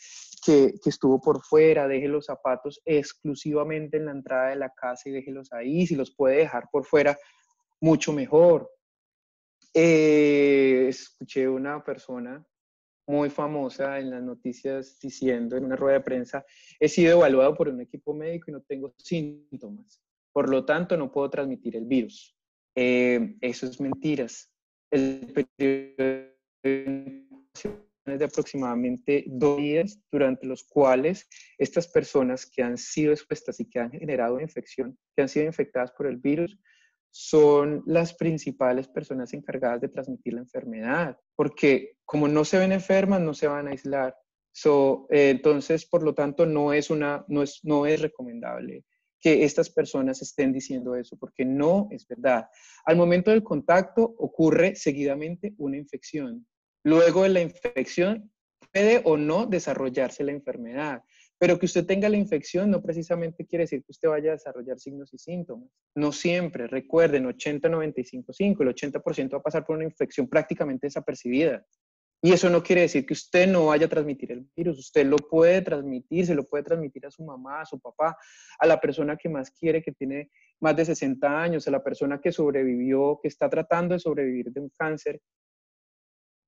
que estuvo por fuera. Deje los zapatos exclusivamente en la entrada de la casa y déjelos ahí. Si los puede dejar por fuera, mucho mejor. Escuché una persona muy famosa en las noticias diciendo en una rueda de prensa: he sido evaluado por un equipo médico y no tengo síntomas, por lo tanto no puedo transmitir el virus. Eso es mentiras. El periodo de aproximadamente 2 días, durante los cuales estas personas que han sido expuestas y que han generado una infección, que han sido infectadas por el virus, son las principales personas encargadas de transmitir la enfermedad, porque como no se ven enfermas, no se van a aislar. Entonces, por lo tanto, no es recomendable que estas personas estén diciendo eso, porque no es verdad. Al momento del contacto ocurre seguidamente una infección. Luego de la infección puede o no desarrollarse la enfermedad, pero que usted tenga la infección no precisamente quiere decir que usted vaya a desarrollar signos y síntomas. No siempre, recuerden, 80-95-5, el 80% va a pasar por una infección prácticamente desapercibida. Y eso no quiere decir que usted no vaya a transmitir el virus. Usted lo puede transmitir, se lo puede transmitir a su mamá, a su papá, a la persona que más quiere, que tiene más de 60 años, a la persona que sobrevivió, que está tratando de sobrevivir de un cáncer.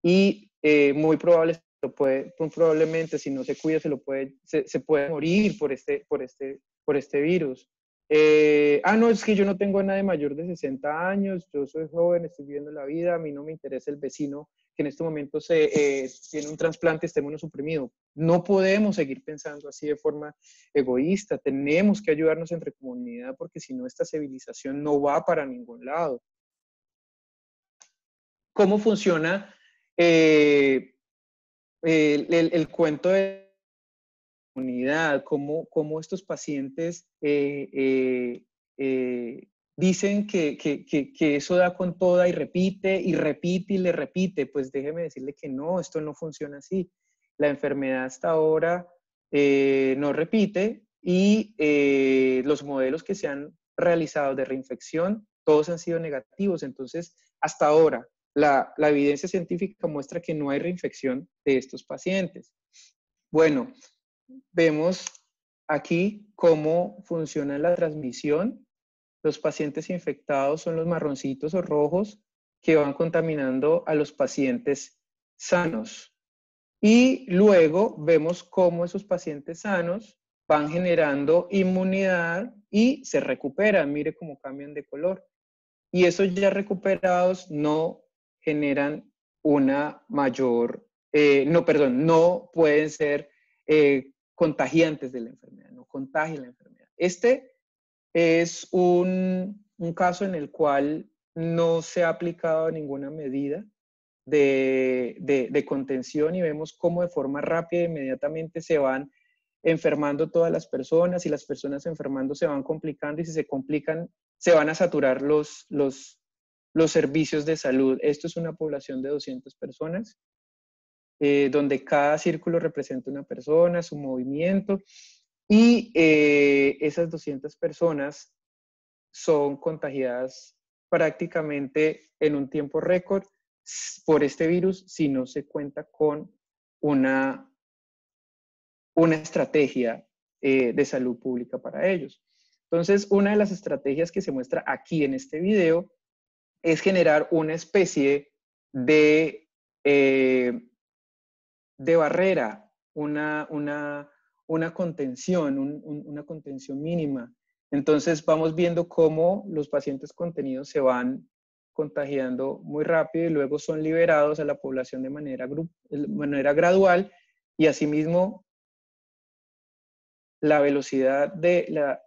Y muy probablemente, si no se cuida, se puede morir por este virus. No, es que yo no tengo a nadie mayor de 60 años, yo soy joven, estoy viviendo la vida, a mí no me interesa el vecino que en este momento tiene un trasplante, esté inmunosuprimido. No podemos seguir pensando así de forma egoísta, tenemos que ayudarnos entre comunidad porque si no esta civilización no va para ningún lado. ¿Cómo funciona el cuento de la comunidad? ¿Cómo estos pacientes dicen que eso da con toda y repite y repite y le repite? Pues déjeme decirle que no, esto no funciona así. La enfermedad hasta ahora no repite y los modelos que se han realizado de reinfección, todos han sido negativos. Entonces, hasta ahora, la evidencia científica muestra que no hay reinfección de estos pacientes. Bueno, vemos aquí cómo funciona la transmisión. Los pacientes infectados son los marroncitos o rojos que van contaminando a los pacientes sanos. Y luego vemos cómo esos pacientes sanos van generando inmunidad y se recuperan. Mire cómo cambian de color. Y esos ya recuperados no generan una mayor, no pueden ser contagiantes de la enfermedad, no contagian la enfermedad. Este es un caso en el cual no se ha aplicado ninguna medida de contención y vemos cómo de forma rápida e inmediatamente se van enfermando todas las personas y las personas enfermando se van complicando y si se complican se van a saturar los servicios de salud. Esto es una población de 200 personas, donde cada círculo representa una persona, su movimiento, y esas 200 personas son contagiadas prácticamente en un tiempo récord por este virus si no se cuenta con una estrategia de salud pública para ellos. Entonces, una de las estrategias que se muestra aquí en este video es generar una especie de barrera, una contención, una contención mínima. Entonces vamos viendo cómo los pacientes contenidos se van contagiando muy rápido y luego son liberados a la población de manera gradual y asimismo la velocidad del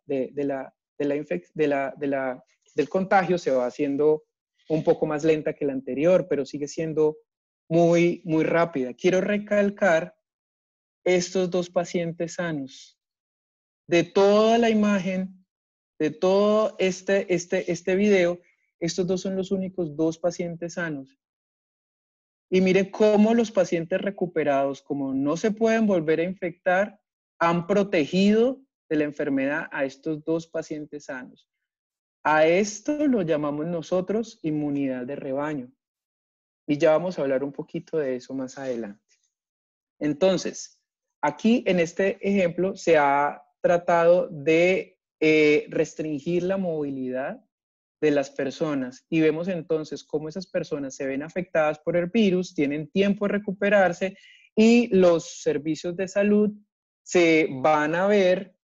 contagio se va haciendo un poco más lenta que la anterior, pero sigue siendo muy, muy rápida. Quiero recalcar estos dos pacientes sanos. De toda la imagen, de todo este video, estos dos son los únicos dos pacientes sanos. Y mire cómo los pacientes recuperados, como no se pueden volver a infectar, han protegido de la enfermedad a estos dos pacientes sanos. A esto lo llamamos nosotros inmunidad de rebaño. Y ya vamos a hablar un poquito de eso más adelante. Entonces, aquí en este ejemplo se ha tratado de restringir la movilidad de las personas y vemos entonces cómo esas personas se ven afectadas por el virus, tienen tiempo de recuperarse y los servicios de salud se van a ver,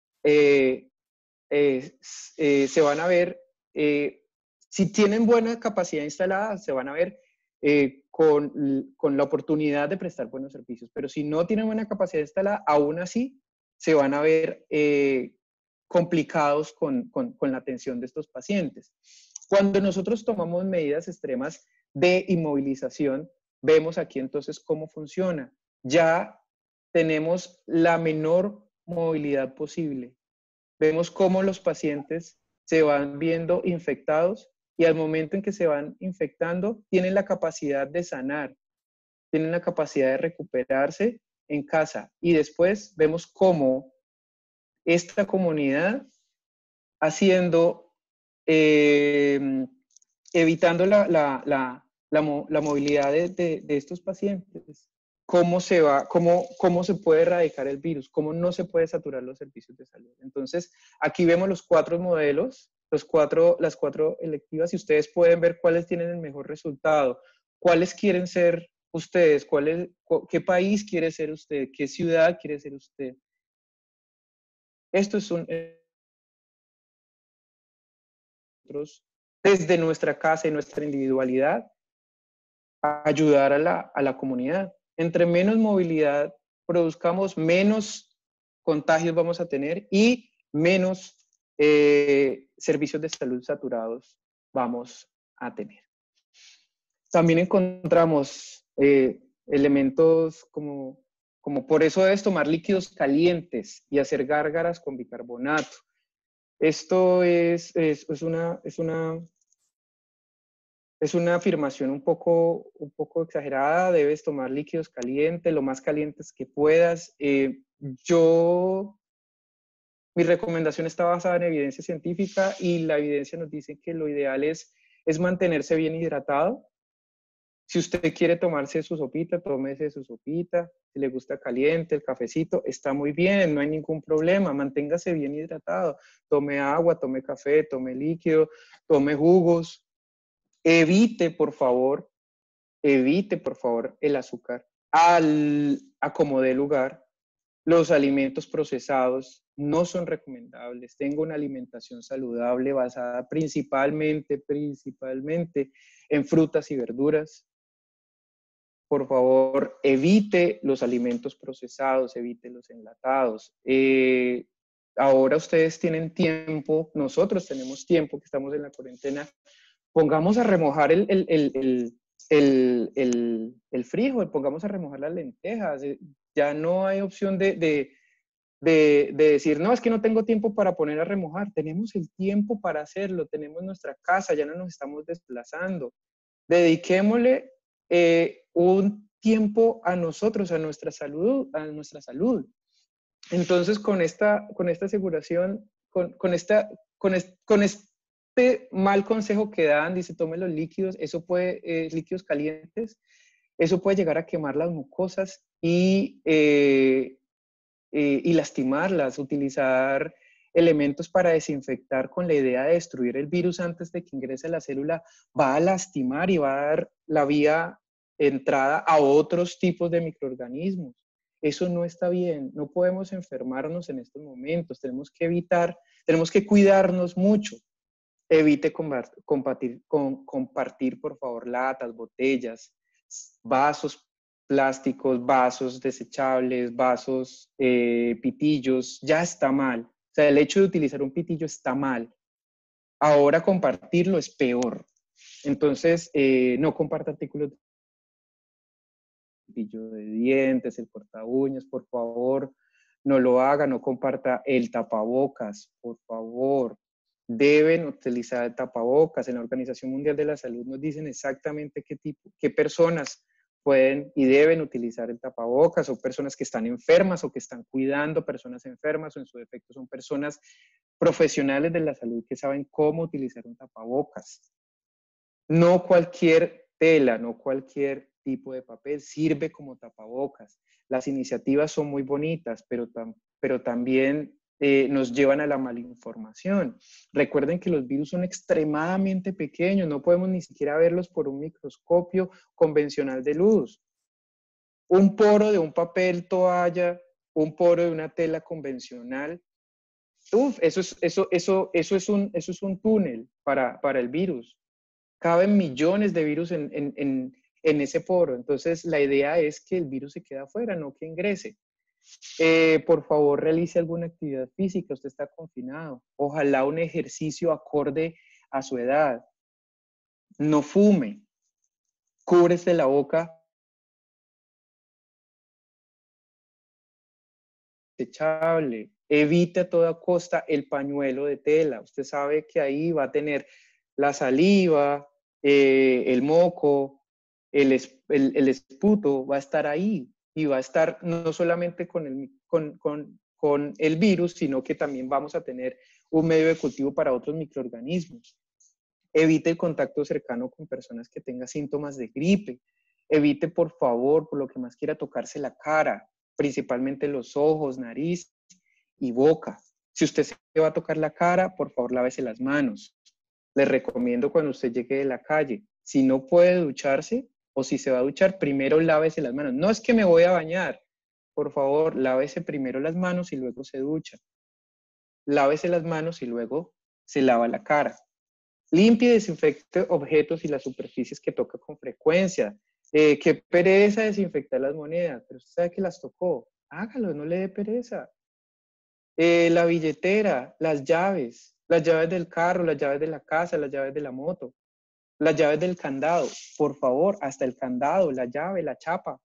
si tienen buena capacidad instalada, se van a ver con la oportunidad de prestar buenos servicios. Pero si no tienen buena capacidad instalada, aún así se van a ver complicados con la atención de estos pacientes. Cuando nosotros tomamos medidas extremas de inmovilización, vemos aquí entonces cómo funciona. Ya tenemos la menor movilidad posible. Vemos cómo los pacientes se van viendo infectados y al momento en que se van infectando, tienen la capacidad de sanar, tienen la capacidad de recuperarse en casa. Y después vemos cómo esta comunidad haciendo, evitando la movilidad de estos pacientes, cómo se puede erradicar el virus, cómo no se puede saturar los servicios de salud. Entonces, aquí vemos los 4 modelos, las cuatro electivas, y ustedes pueden ver cuáles tienen el mejor resultado, cuáles quieren ser ustedes, qué país quiere ser usted, qué ciudad quiere ser usted. Esto es desde nuestra casa y nuestra individualidad, ayudar a la comunidad. Entre menos movilidad produzcamos, menos contagios vamos a tener y menos servicios de salud saturados vamos a tener. También encontramos elementos como por eso es tomar líquidos calientes y hacer gárgaras con bicarbonato. Esto es una afirmación un poco exagerada. Debes tomar líquidos calientes, lo más calientes que puedas. Mi recomendación está basada en evidencia científica y la evidencia nos dice que lo ideal es mantenerse bien hidratado. Si usted quiere tomarse su sopita, tómese su sopita. Si le gusta caliente, el cafecito, está muy bien, no hay ningún problema. Manténgase bien hidratado. Tome agua, tome café, tome líquido, tome jugos. Evite, por favor, el azúcar a como dé lugar. Los alimentos procesados no son recomendables. Tenga una alimentación saludable basada principalmente en frutas y verduras. Por favor, evite los alimentos procesados, evite los enlatados. Ahora ustedes tienen tiempo, nosotros tenemos tiempo que estamos en la cuarentena. Pongamos a remojar el frijol, pongamos a remojar las lentejas. Ya no hay opción de decir, no, es que no tengo tiempo para poner a remojar. Tenemos el tiempo para hacerlo, tenemos nuestra casa, ya no nos estamos desplazando. Dediquémosle un tiempo a nosotros, a nuestra salud, Entonces, con esta aseguración, con este mal consejo que dan, dice, tome los líquidos, líquidos calientes, eso puede llegar a quemar las mucosas y lastimarlas, utilizar elementos para desinfectar con la idea de destruir el virus antes de que ingrese a la célula, va a lastimar y va a dar la vía entrada a otros tipos de microorganismos. Eso no está bien, no podemos enfermarnos en estos momentos, tenemos que cuidarnos mucho. Evite compartir, por favor, latas, botellas, vasos plásticos, vasos desechables, vasos, pitillos, ya está mal. O sea, el hecho de utilizar un pitillo está mal. Ahora compartirlo es peor. Entonces, no comparta artículos de cepillo de dientes, el corta uñas, por favor, no lo haga, no comparta el tapabocas, por favor. Deben utilizar el tapabocas. En la Organización Mundial de la Salud nos dicen exactamente qué personas pueden y deben utilizar el tapabocas, o personas que están enfermas o que están cuidando personas enfermas, o en su defecto son personas profesionales de la salud que saben cómo utilizar un tapabocas. No cualquier tela, no cualquier tipo de papel sirve como tapabocas. Las iniciativas son muy bonitas, pero también nos llevan a la malinformación. Recuerden que los virus son extremadamente pequeños, no podemos ni siquiera verlos por un microscopio convencional de luz. Un poro de un papel toalla, un poro de una tela convencional, eso es un túnel para el virus. Caben millones de virus en ese poro. Entonces, la idea es que el virus se quede afuera, no que ingrese. Por favor, realice alguna actividad física. Usted está confinado. Ojalá un ejercicio acorde a su edad. No fume. Cúbrese la boca desechable. Evite a toda costa el pañuelo de tela. Usted sabe que ahí va a tener la saliva, el moco, el esputo, va a estar ahí y va a estar no solamente con el virus, sino que también vamos a tener un medio de cultivo para otros microorganismos. Evite el contacto cercano con personas que tengan síntomas de gripe. Evite, por favor, por lo que más quiera, tocarse la cara, principalmente los ojos, nariz y boca. Si usted se va a tocar la cara, por favor, lávese las manos. Les recomiendo cuando usted llegue de la calle, si no puede ducharse o si se va a duchar, primero lávese las manos. No es que me voy a bañar. Por favor, lávese primero las manos y luego se ducha. Lávese las manos y luego se lava la cara. Limpie y desinfecte objetos y las superficies que toca con frecuencia. Qué pereza desinfectar las monedas, pero usted sabe que las tocó. Hágalo, no le dé pereza. La billetera, las llaves del carro, las llaves de la casa, las llaves de la moto, las llaves del candado. Por favor, hasta el candado, la llave, la chapa,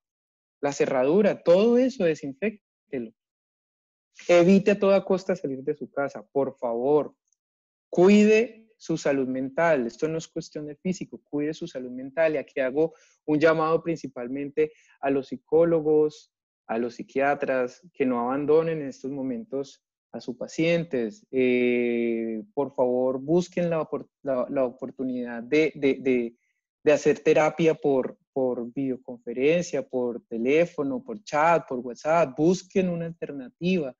la cerradura, todo eso desinféctelo. Evite a toda costa salir de su casa, por favor. Cuide su salud mental. Esto no es cuestión de físico, cuide su salud mental. Y aquí hago un llamado principalmente a los psicólogos, a los psiquiatras, que no abandonen en estos momentos a sus pacientes. Por favor, busquen la oportunidad de hacer terapia por videoconferencia, por teléfono, por chat, por WhatsApp. Busquen una alternativa.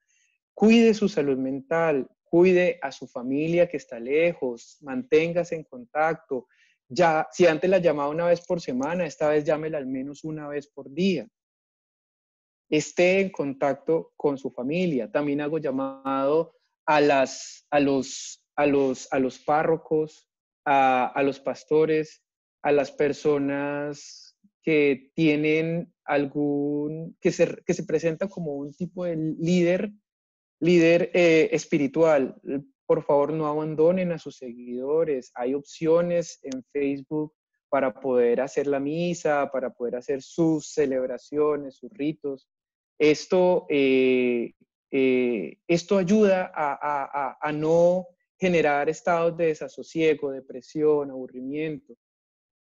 Cuide su salud mental, cuide a su familia que está lejos, manténgase en contacto. Ya, si antes la llamaba una vez por semana, esta vez llámela al menos una vez por día. Esté en contacto con su familia. También hago llamado a los párrocos, a los pastores, a las personas que tienen que se presenta como un tipo de líder espiritual. Por favor, no abandonen a sus seguidores. Hay opciones en Facebook para poder hacer la misa, para poder hacer sus celebraciones, sus ritos. Esto ayuda a no generar estados de desasosiego, depresión, aburrimiento.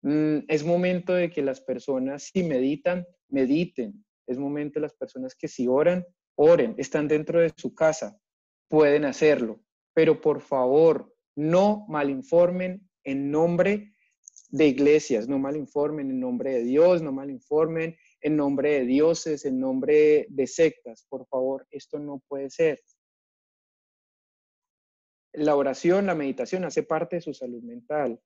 Es momento de que las personas, si meditan, mediten. Es momento de las personas que si oran, oren. Están dentro de su casa, pueden hacerlo. Pero por favor, no malinformen en nombre de iglesias, no malinformen en nombre de Dios, no malinformen en nombre de dioses, en nombre de sectas. Por favor, esto no puede ser. La oración, la meditación hace parte de su salud mental.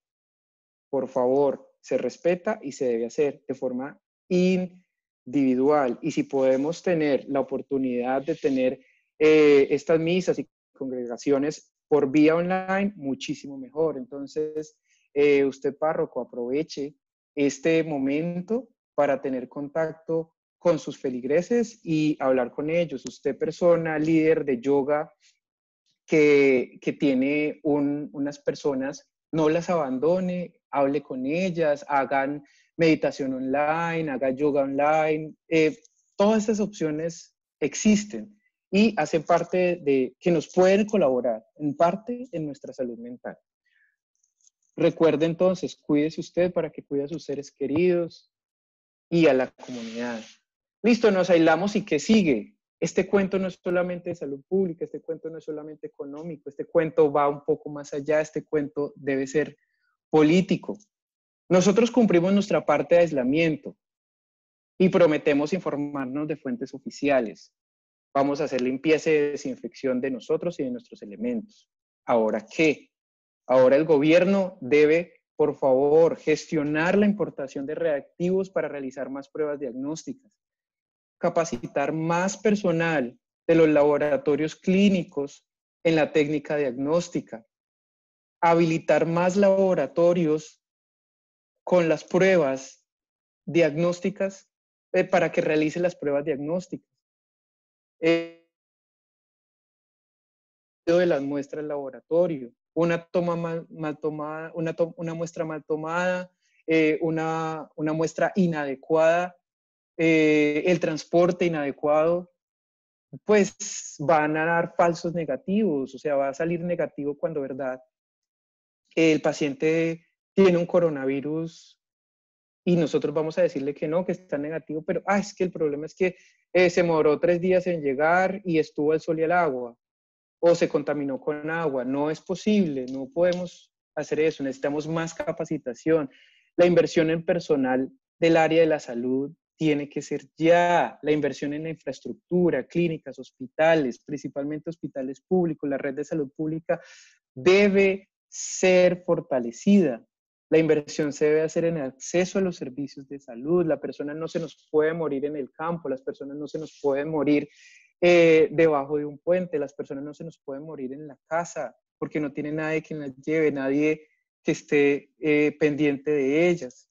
Por favor, se respeta y se debe hacer de forma individual. Y si podemos tener la oportunidad de tener estas misas y congregaciones por vía online, muchísimo mejor. Entonces, usted párroco, aproveche este momento para tener contacto con sus feligreses y hablar con ellos. Usted persona, líder de yoga, que tiene unas personas, no las abandone, hable con ellas, hagan meditación online, haga yoga online. Todas estas opciones existen y hacen parte de que nos pueden colaborar en parte en nuestra salud mental. Recuerde entonces, cuídese usted para que cuide a sus seres queridos y a la comunidad. Listo, nos aislamos y ¿qué sigue? Este cuento no es solamente de salud pública, este cuento no es solamente económico, este cuento va un poco más allá, este cuento debe ser político. Nosotros cumplimos nuestra parte de aislamiento y prometemos informarnos de fuentes oficiales. Vamos a hacer limpieza y desinfección de nosotros y de nuestros elementos. ¿Ahora qué? Ahora el gobierno debe, por favor, gestionar la importación de reactivos para realizar más pruebas diagnósticas, capacitar más personal de los laboratorios clínicos en la técnica diagnóstica, habilitar más laboratorios con las pruebas diagnósticas para que realicen las pruebas diagnósticas. De las muestras del laboratorio, una muestra mal tomada, una muestra inadecuada, el transporte inadecuado. pues van a dar falsos negativos, o sea, va a salir negativo cuando, verdad, el paciente tiene un coronavirus y nosotros vamos a decirle que no, que está negativo, pero es que el problema es que se demoró 3 días en llegar y estuvo al sol y al agua, o se contaminó con agua. No es posible, no podemos hacer eso, necesitamos más capacitación. La inversión en personal del área de la salud tiene que ser ya, la inversión en la infraestructura, clínicas, hospitales, principalmente hospitales públicos, la red de salud pública debe ser fortalecida. La inversión se debe hacer en el acceso a los servicios de salud. La persona no se nos puede morir en el campo, las personas no se nos pueden morir debajo de un puente, las personas no se nos pueden morir en la casa porque no tiene nadie que las lleve, nadie que esté pendiente de ellas.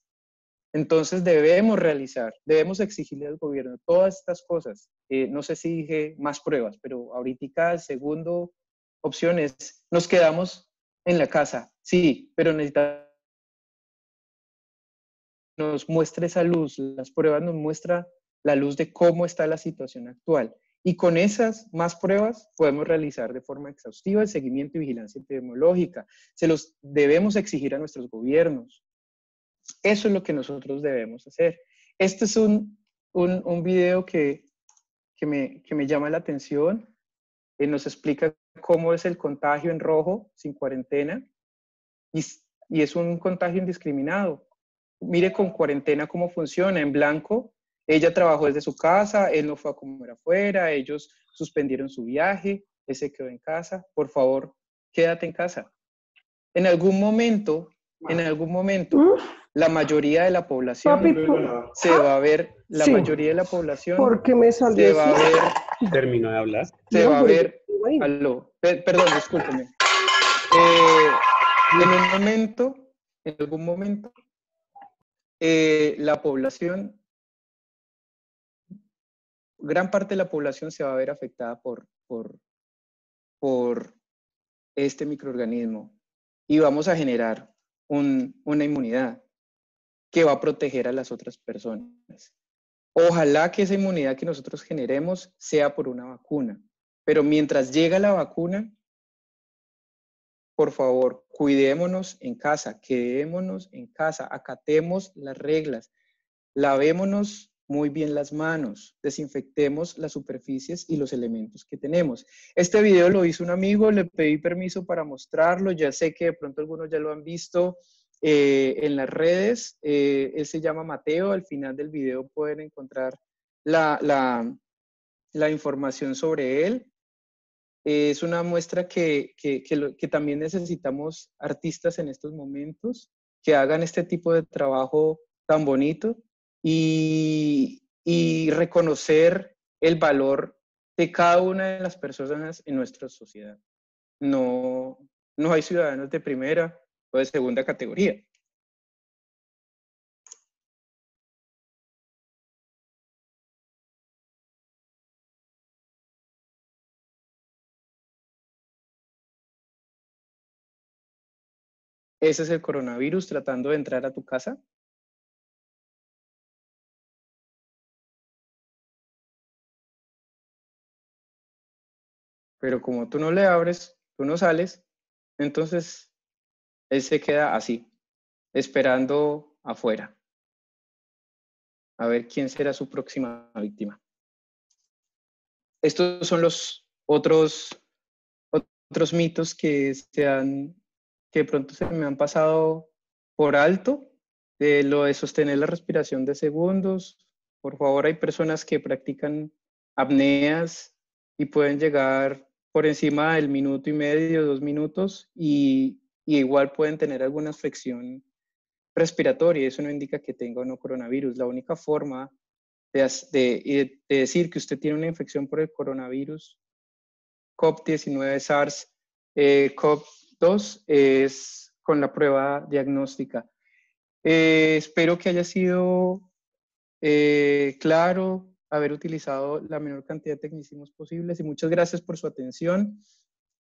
Entonces debemos exigirle al gobierno todas estas cosas. No sé si dije más pruebas, pero ahorita el segundo opción es, nos quedamos en la casa, sí, pero necesitamos nos muestre esa luz, las pruebas nos muestran la luz de cómo está la situación actual. Y con esas más pruebas podemos realizar de forma exhaustiva el seguimiento y vigilancia epidemiológica. Se los debemos exigir a nuestros gobiernos. Eso es lo que nosotros debemos hacer. Este es un video que me llama la atención. Nos explica cómo es el contagio en rojo, sin cuarentena, y es un contagio indiscriminado. Mire con cuarentena cómo funciona. En blanco, ella trabajó desde su casa, él no fue a comer afuera, ellos suspendieron su viaje, él se quedó en casa. Por favor, quédate en casa. En algún momento, la mayoría de la población Papi, se va a ver, la sí, mayoría de la población porque me salió se va a ver, Terminó de hablar. se No, va a pero ver, ahí. aló, perdón, discúlpeme. En algún momento, la población, gran parte de la población se va a ver afectada por este microorganismo y vamos a generar una inmunidad que va a proteger a las otras personas. Ojalá que esa inmunidad que nosotros generemos sea por una vacuna, pero mientras llega la vacuna, por favor, cuidémonos en casa, quedémonos en casa, acatemos las reglas, lavémonos muy bien las manos, desinfectemos las superficies y los elementos que tenemos. Este video lo hizo un amigo, le pedí permiso para mostrarlo, ya sé que de pronto algunos ya lo han visto en las redes, él se llama Mateo, al final del video pueden encontrar la información sobre él. Es una muestra que también necesitamos artistas en estos momentos que hagan este tipo de trabajo tan bonito y reconocer el valor de cada una de las personas en nuestra sociedad. No, no hay ciudadanos de primera o de segunda categoría. Ese es el coronavirus tratando de entrar a tu casa. Pero como tú no le abres, tú no sales, entonces él se queda así, esperando afuera. A ver quién será su próxima víctima. Estos son los otros mitos que que de pronto se me han pasado por alto. Lo de sostener la respiración de segundos. Por favor, hay personas que practican apneas y pueden llegar por encima del minuto y medio, 2 minutos, y igual pueden tener alguna afección respiratoria. Eso no indica que tenga o no coronavirus. La única forma de decir que usted tiene una infección por el coronavirus COVID-19 SARS-CoV-2 es con la prueba diagnóstica. Espero que haya sido claro, haber utilizado la menor cantidad de tecnicismos posibles y muchas gracias por su atención.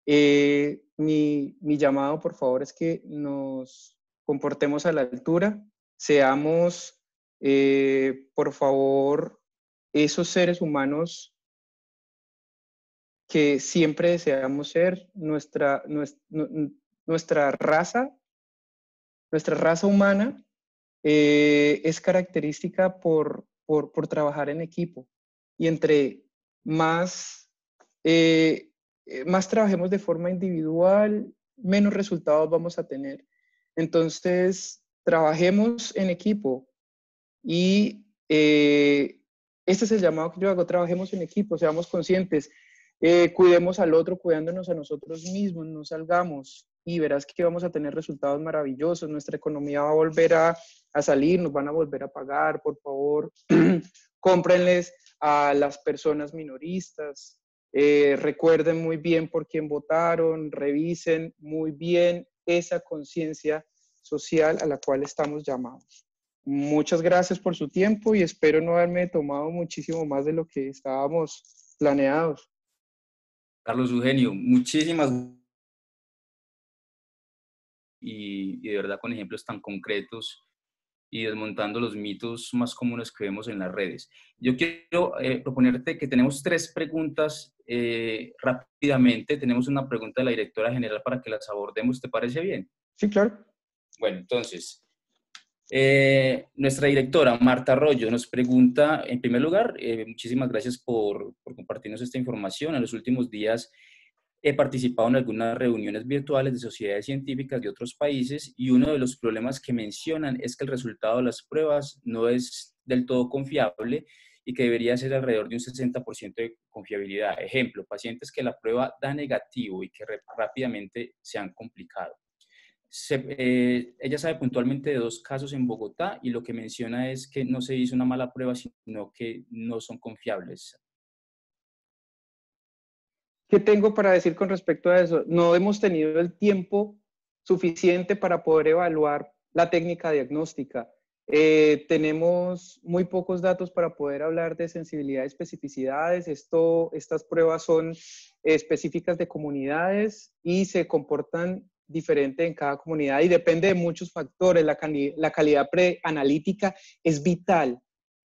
Mi llamado, por favor, es que nos comportemos a la altura, seamos, por favor, esos seres humanos que siempre deseamos ser. Nuestra raza humana es característica por trabajar en equipo. Y entre más, más trabajemos de forma individual, menos resultados vamos a tener. Entonces, trabajemos en equipo y este es el llamado que yo hago: trabajemos en equipo, seamos conscientes, cuidemos al otro cuidándonos a nosotros mismos, no salgamos y verás que vamos a tener resultados maravillosos. Nuestra economía va a volver a salir, nos van a volver a pagar. Por favor, cómprenles a las personas minoristas, recuerden muy bien por quién votaron, revisen muy bien esa conciencia social a la cual estamos llamados. Muchas gracias por su tiempo y espero no haberme tomado muchísimo más de lo que estábamos planeados. Carlos Eugenio, muchísimas gracias. Y de verdad con ejemplos tan concretos y desmontando los mitos más comunes que vemos en las redes. Yo quiero proponerte que tenemos 3 preguntas rápidamente. Tenemos una pregunta de la directora general para que las abordemos. ¿Te parece bien? Sí, claro. Bueno, entonces, nuestra directora, Marta Arroyo, nos pregunta, en primer lugar, muchísimas gracias por compartirnos esta información. En los últimos días he participado en algunas reuniones virtuales de sociedades científicas de otros países y uno de los problemas que mencionan es que el resultado de las pruebas no es del todo confiable y que debería ser alrededor de un 60% de confiabilidad. Ejemplo, pacientes que la prueba da negativo y que rápidamente se han complicado. Ella sabe puntualmente de 2 casos en Bogotá y lo que menciona es que no se hizo una mala prueba, sino que no son confiables. ¿Qué tengo para decir con respecto a eso? No hemos tenido el tiempo suficiente para poder evaluar la técnica diagnóstica. Tenemos muy pocos datos para poder hablar de sensibilidad y especificidades. Estas pruebas son específicas de comunidades y se comportan diferente en cada comunidad y depende de muchos factores. La calidad preanalítica es vital.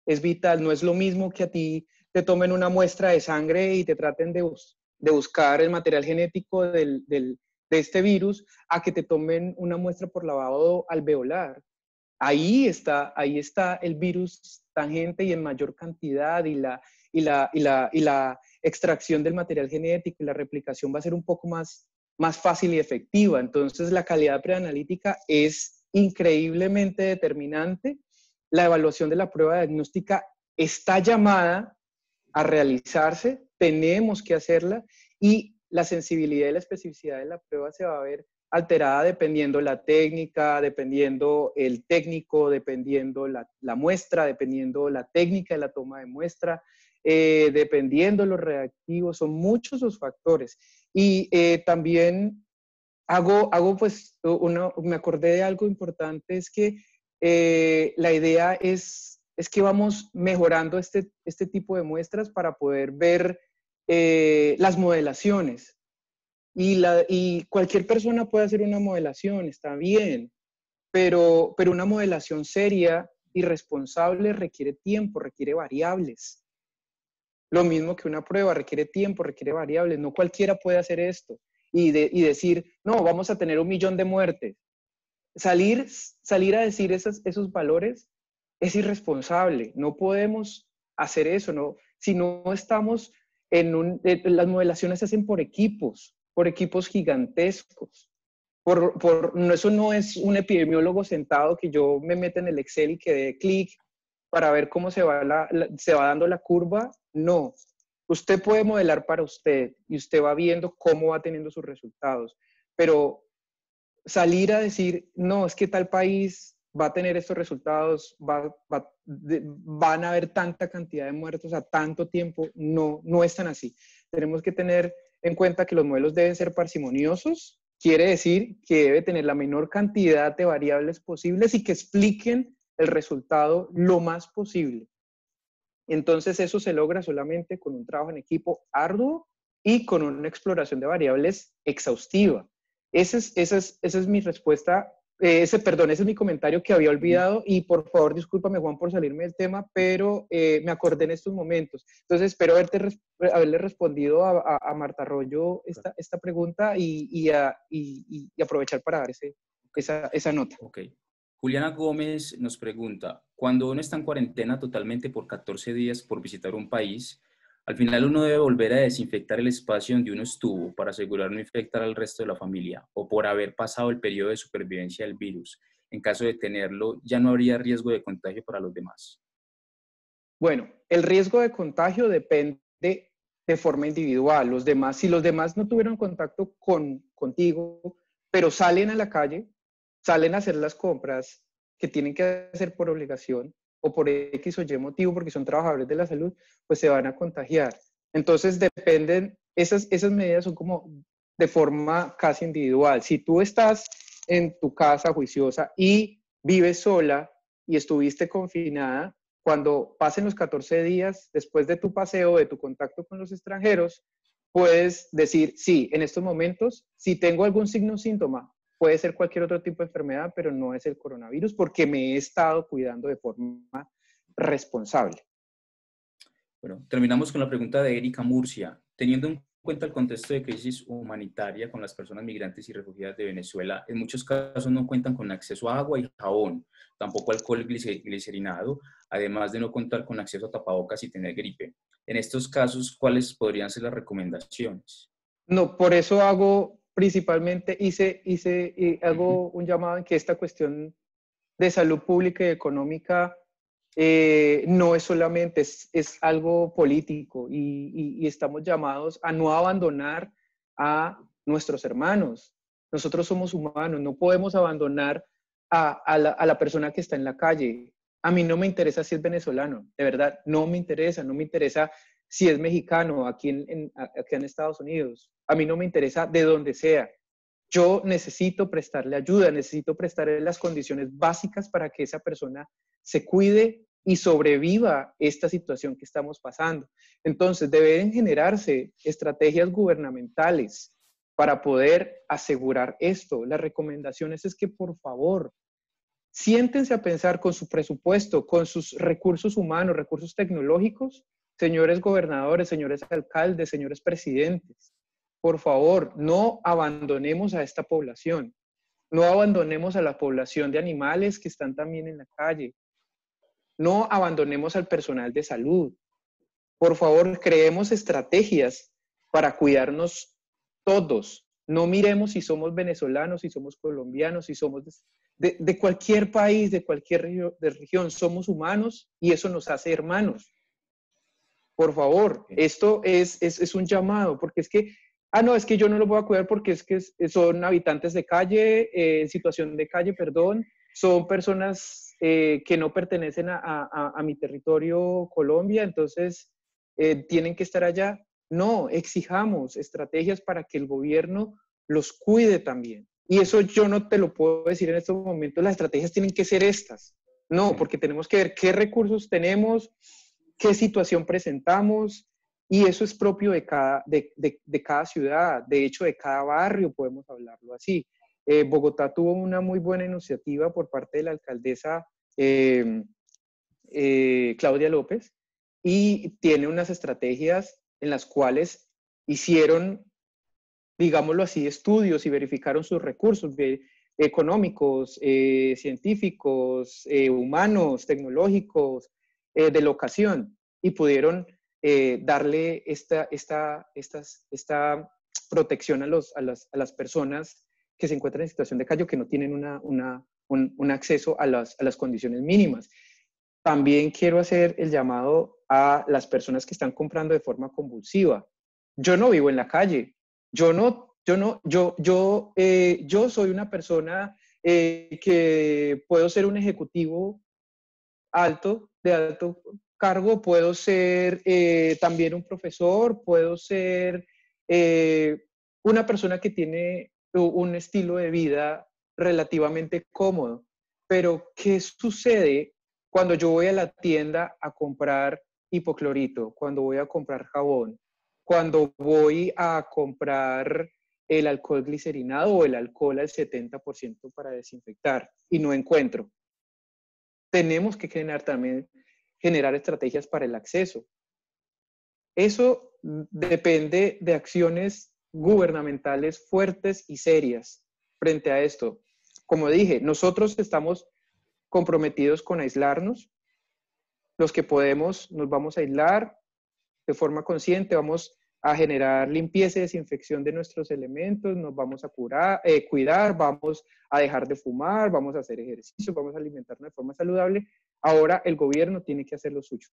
Es vital. No es lo mismo que a ti te tomen una muestra de sangre y te traten de buscar el material genético de este virus a que te tomen una muestra por lavado alveolar. Ahí está el virus tangente y en mayor cantidad y la extracción del material genético y la replicación va a ser un poco más fácil y efectiva. Entonces, la calidad preanalítica es increíblemente determinante. La evaluación de la prueba diagnóstica está llamada a realizarse, tenemos que hacerla y la sensibilidad y la especificidad de la prueba se va a ver alterada dependiendo la técnica, dependiendo el técnico, dependiendo la muestra, dependiendo la técnica de la toma de muestra, dependiendo los reactivos, son muchos los factores. Y también me acordé de algo importante, es que la idea es que vamos mejorando este tipo de muestras para poder ver las modelaciones. Y cualquier persona puede hacer una modelación, está bien, pero una modelación seria y responsable requiere tiempo, requiere variables. Lo mismo que una prueba requiere tiempo, requiere variables. No cualquiera puede hacer esto y decir, no, vamos a tener 1 millón de muertes. Salir a decir esos valores es irresponsable. No podemos hacer eso. No, si no estamos las modelaciones se hacen por equipos gigantescos. Eso no es un epidemiólogo sentado que yo me meta en el Excel y que dé clic para ver cómo se va dando la curva. No. Usted puede modelar para usted y usted va viendo cómo va teniendo sus resultados. Pero salir a decir, no, es que tal país va a tener estos resultados, van a haber tanta cantidad de muertos a tanto tiempo, no es tan así. Tenemos que tener en cuenta que los modelos deben ser parsimoniosos, quiere decir que debe tener la menor cantidad de variables posibles y que expliquen el resultado lo más posible. Entonces eso se logra solamente con un trabajo en equipo arduo y con una exploración de variables exhaustiva. Esa es mi respuesta Perdón, ese es mi comentario que había olvidado y por favor discúlpame Juan por salirme del tema, pero me acordé en estos momentos. Entonces espero haberle respondido a Marta Arroyo esta pregunta y aprovechar para dar esa nota. Ok. Juliana Gómez nos pregunta, cuando uno está en cuarentena totalmente por 14 días por visitar un país, al final uno debe volver a desinfectar el espacio donde uno estuvo para asegurar no infectar al resto de la familia o por haber pasado el periodo de supervivencia del virus. En caso de tenerlo, ya no habría riesgo de contagio para los demás. Bueno, el riesgo de contagio depende de forma individual. Si los demás no tuvieron contacto contigo, pero salen a la calle, salen a hacer las compras que tienen que hacer por obligación o por X o Y motivo, porque son trabajadores de la salud, pues se van a contagiar. Entonces dependen, esas medidas son como de forma casi individual. Si tú estás en tu casa juiciosa y vives sola y estuviste confinada, cuando pasen los 14 días después de tu paseo, de tu contacto con los extranjeros, puedes decir, sí, en estos momentos, si tengo algún signo o síntoma, puede ser cualquier otro tipo de enfermedad, pero no es el coronavirus porque me he estado cuidando de forma responsable. Bueno, terminamos con la pregunta de Erika Murcia. Teniendo en cuenta el contexto de crisis humanitaria con las personas migrantes y refugiadas de Venezuela, en muchos casos no cuentan con acceso a agua y jabón, tampoco alcohol glicerinado, además de no contar con acceso a tapabocas y tener gripe. En estos casos, ¿cuáles podrían ser las recomendaciones? No, por eso hago principalmente, hago un llamado en que esta cuestión de salud pública y económica no es solamente, es algo político y estamos llamados a no abandonar a nuestros hermanos. Nosotros somos humanos, no podemos abandonar a la persona que está en la calle. A mí no me interesa si es venezolano, de verdad, no me interesa si es mexicano aquí en Estados Unidos. A mí no me interesa de donde sea. Yo necesito prestarle ayuda, necesito prestarle las condiciones básicas para que esa persona se cuide y sobreviva esta situación que estamos pasando. Entonces, deben generarse estrategias gubernamentales para poder asegurar esto. Las recomendaciones es que, por favor, siéntense a pensar con su presupuesto, con sus recursos humanos, recursos tecnológicos, señores gobernadores, señores alcaldes, señores presidentes. Por favor, no abandonemos a esta población. No abandonemos a la población de animales que están también en la calle. No abandonemos al personal de salud. Por favor, creemos estrategias para cuidarnos todos. No miremos si somos venezolanos, si somos colombianos, si somos de cualquier país, de cualquier región. Somos humanos y eso nos hace hermanos. Por favor, esto es un llamado, porque es que, no, es que yo no lo voy a cuidar porque es que son habitantes de calle, en situación de calle, perdón, son personas que no pertenecen a mi territorio Colombia, entonces tienen que estar allá. No, exijamos estrategias para que el gobierno los cuide también. Y eso yo no te lo puedo decir en estos momentos, las estrategias tienen que ser estas. No, porque tenemos que ver qué recursos tenemos, qué situación presentamos, y eso es propio de cada ciudad, de hecho de cada barrio, podemos hablarlo así. Bogotá tuvo una muy buena iniciativa por parte de la alcaldesa Claudia López y tiene unas estrategias en las cuales hicieron, digámoslo así, estudios y verificaron sus recursos económicos, científicos, humanos, tecnológicos, de locación, y pudieron darle esta protección a las personas que se encuentran en situación de calle, que no tienen un acceso a las condiciones mínimas. También quiero hacer el llamado a las personas que están comprando de forma convulsiva. Yo no vivo en la calle. Yo soy una persona que puedo ser un ejecutivo de alto cargo, puedo ser también un profesor, puedo ser una persona que tiene un estilo de vida relativamente cómodo. Pero, ¿qué sucede cuando yo voy a la tienda a comprar hipoclorito, cuando voy a comprar jabón, cuando voy a comprar el alcohol glicerinado o el alcohol al 70% para desinfectar y no encuentro. Tenemos que generar estrategias para el acceso. Eso depende de acciones gubernamentales fuertes y serias frente a esto. Como dije, nosotros estamos comprometidos con aislarnos. Los que podemos nos vamos a aislar de forma consciente, vamos a generar limpieza y desinfección de nuestros elementos, nos vamos a cuidar, vamos a dejar de fumar, vamos a hacer ejercicio, vamos a alimentarnos de forma saludable. Ahora el gobierno tiene que hacer lo suyo.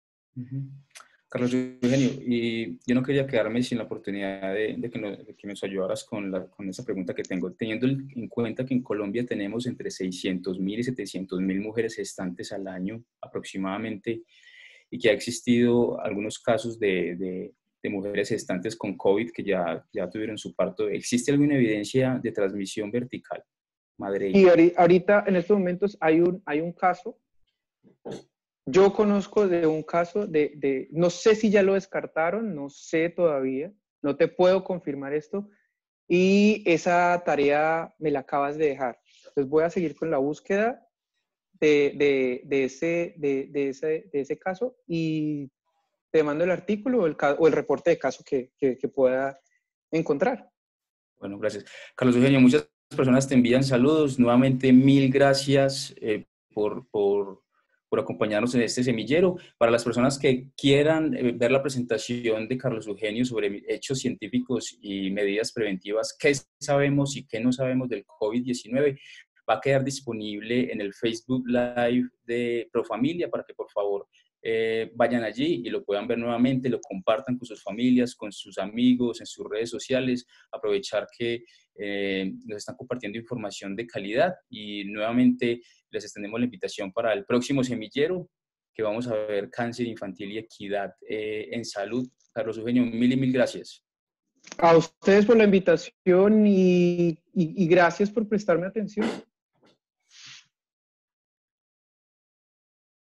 Carlos Eugenio, y yo no quería quedarme sin la oportunidad de que nos ayudaras con esa pregunta que tengo. Teniendo en cuenta que en Colombia tenemos entre 600.000 y 700.000 mujeres gestantes al año aproximadamente, y que ha existido algunos casos de mujeres gestantes con COVID que ya tuvieron su parto, ¿existe alguna evidencia de transmisión vertical? Y ahorita, en estos momentos, hay un caso. Yo conozco de un caso no sé si ya lo descartaron, no sé todavía, no te puedo confirmar esto, y esa tarea me la acabas de dejar. Entonces voy a seguir con la búsqueda de ese caso y te mando el artículo o el reporte de caso que pueda encontrar. Bueno, gracias. Carlos Eugenio, muchas personas te envían saludos. Nuevamente, mil gracias por acompañarnos en este semillero. Para las personas que quieran ver la presentación de Carlos Eugenio sobre hechos científicos y medidas preventivas, qué sabemos y qué no sabemos del COVID-19, va a quedar disponible en el Facebook Live de Profamilia para que por favor vayan allí y lo puedan ver nuevamente, lo compartan con sus familias, con sus amigos, en sus redes sociales, aprovechar que nos están compartiendo información de calidad y nuevamente les extendemos la invitación para el próximo semillero que vamos a ver cáncer infantil y equidad en salud. Carlos Eugenio, mil y mil gracias. A ustedes por la invitación y gracias por prestarme atención.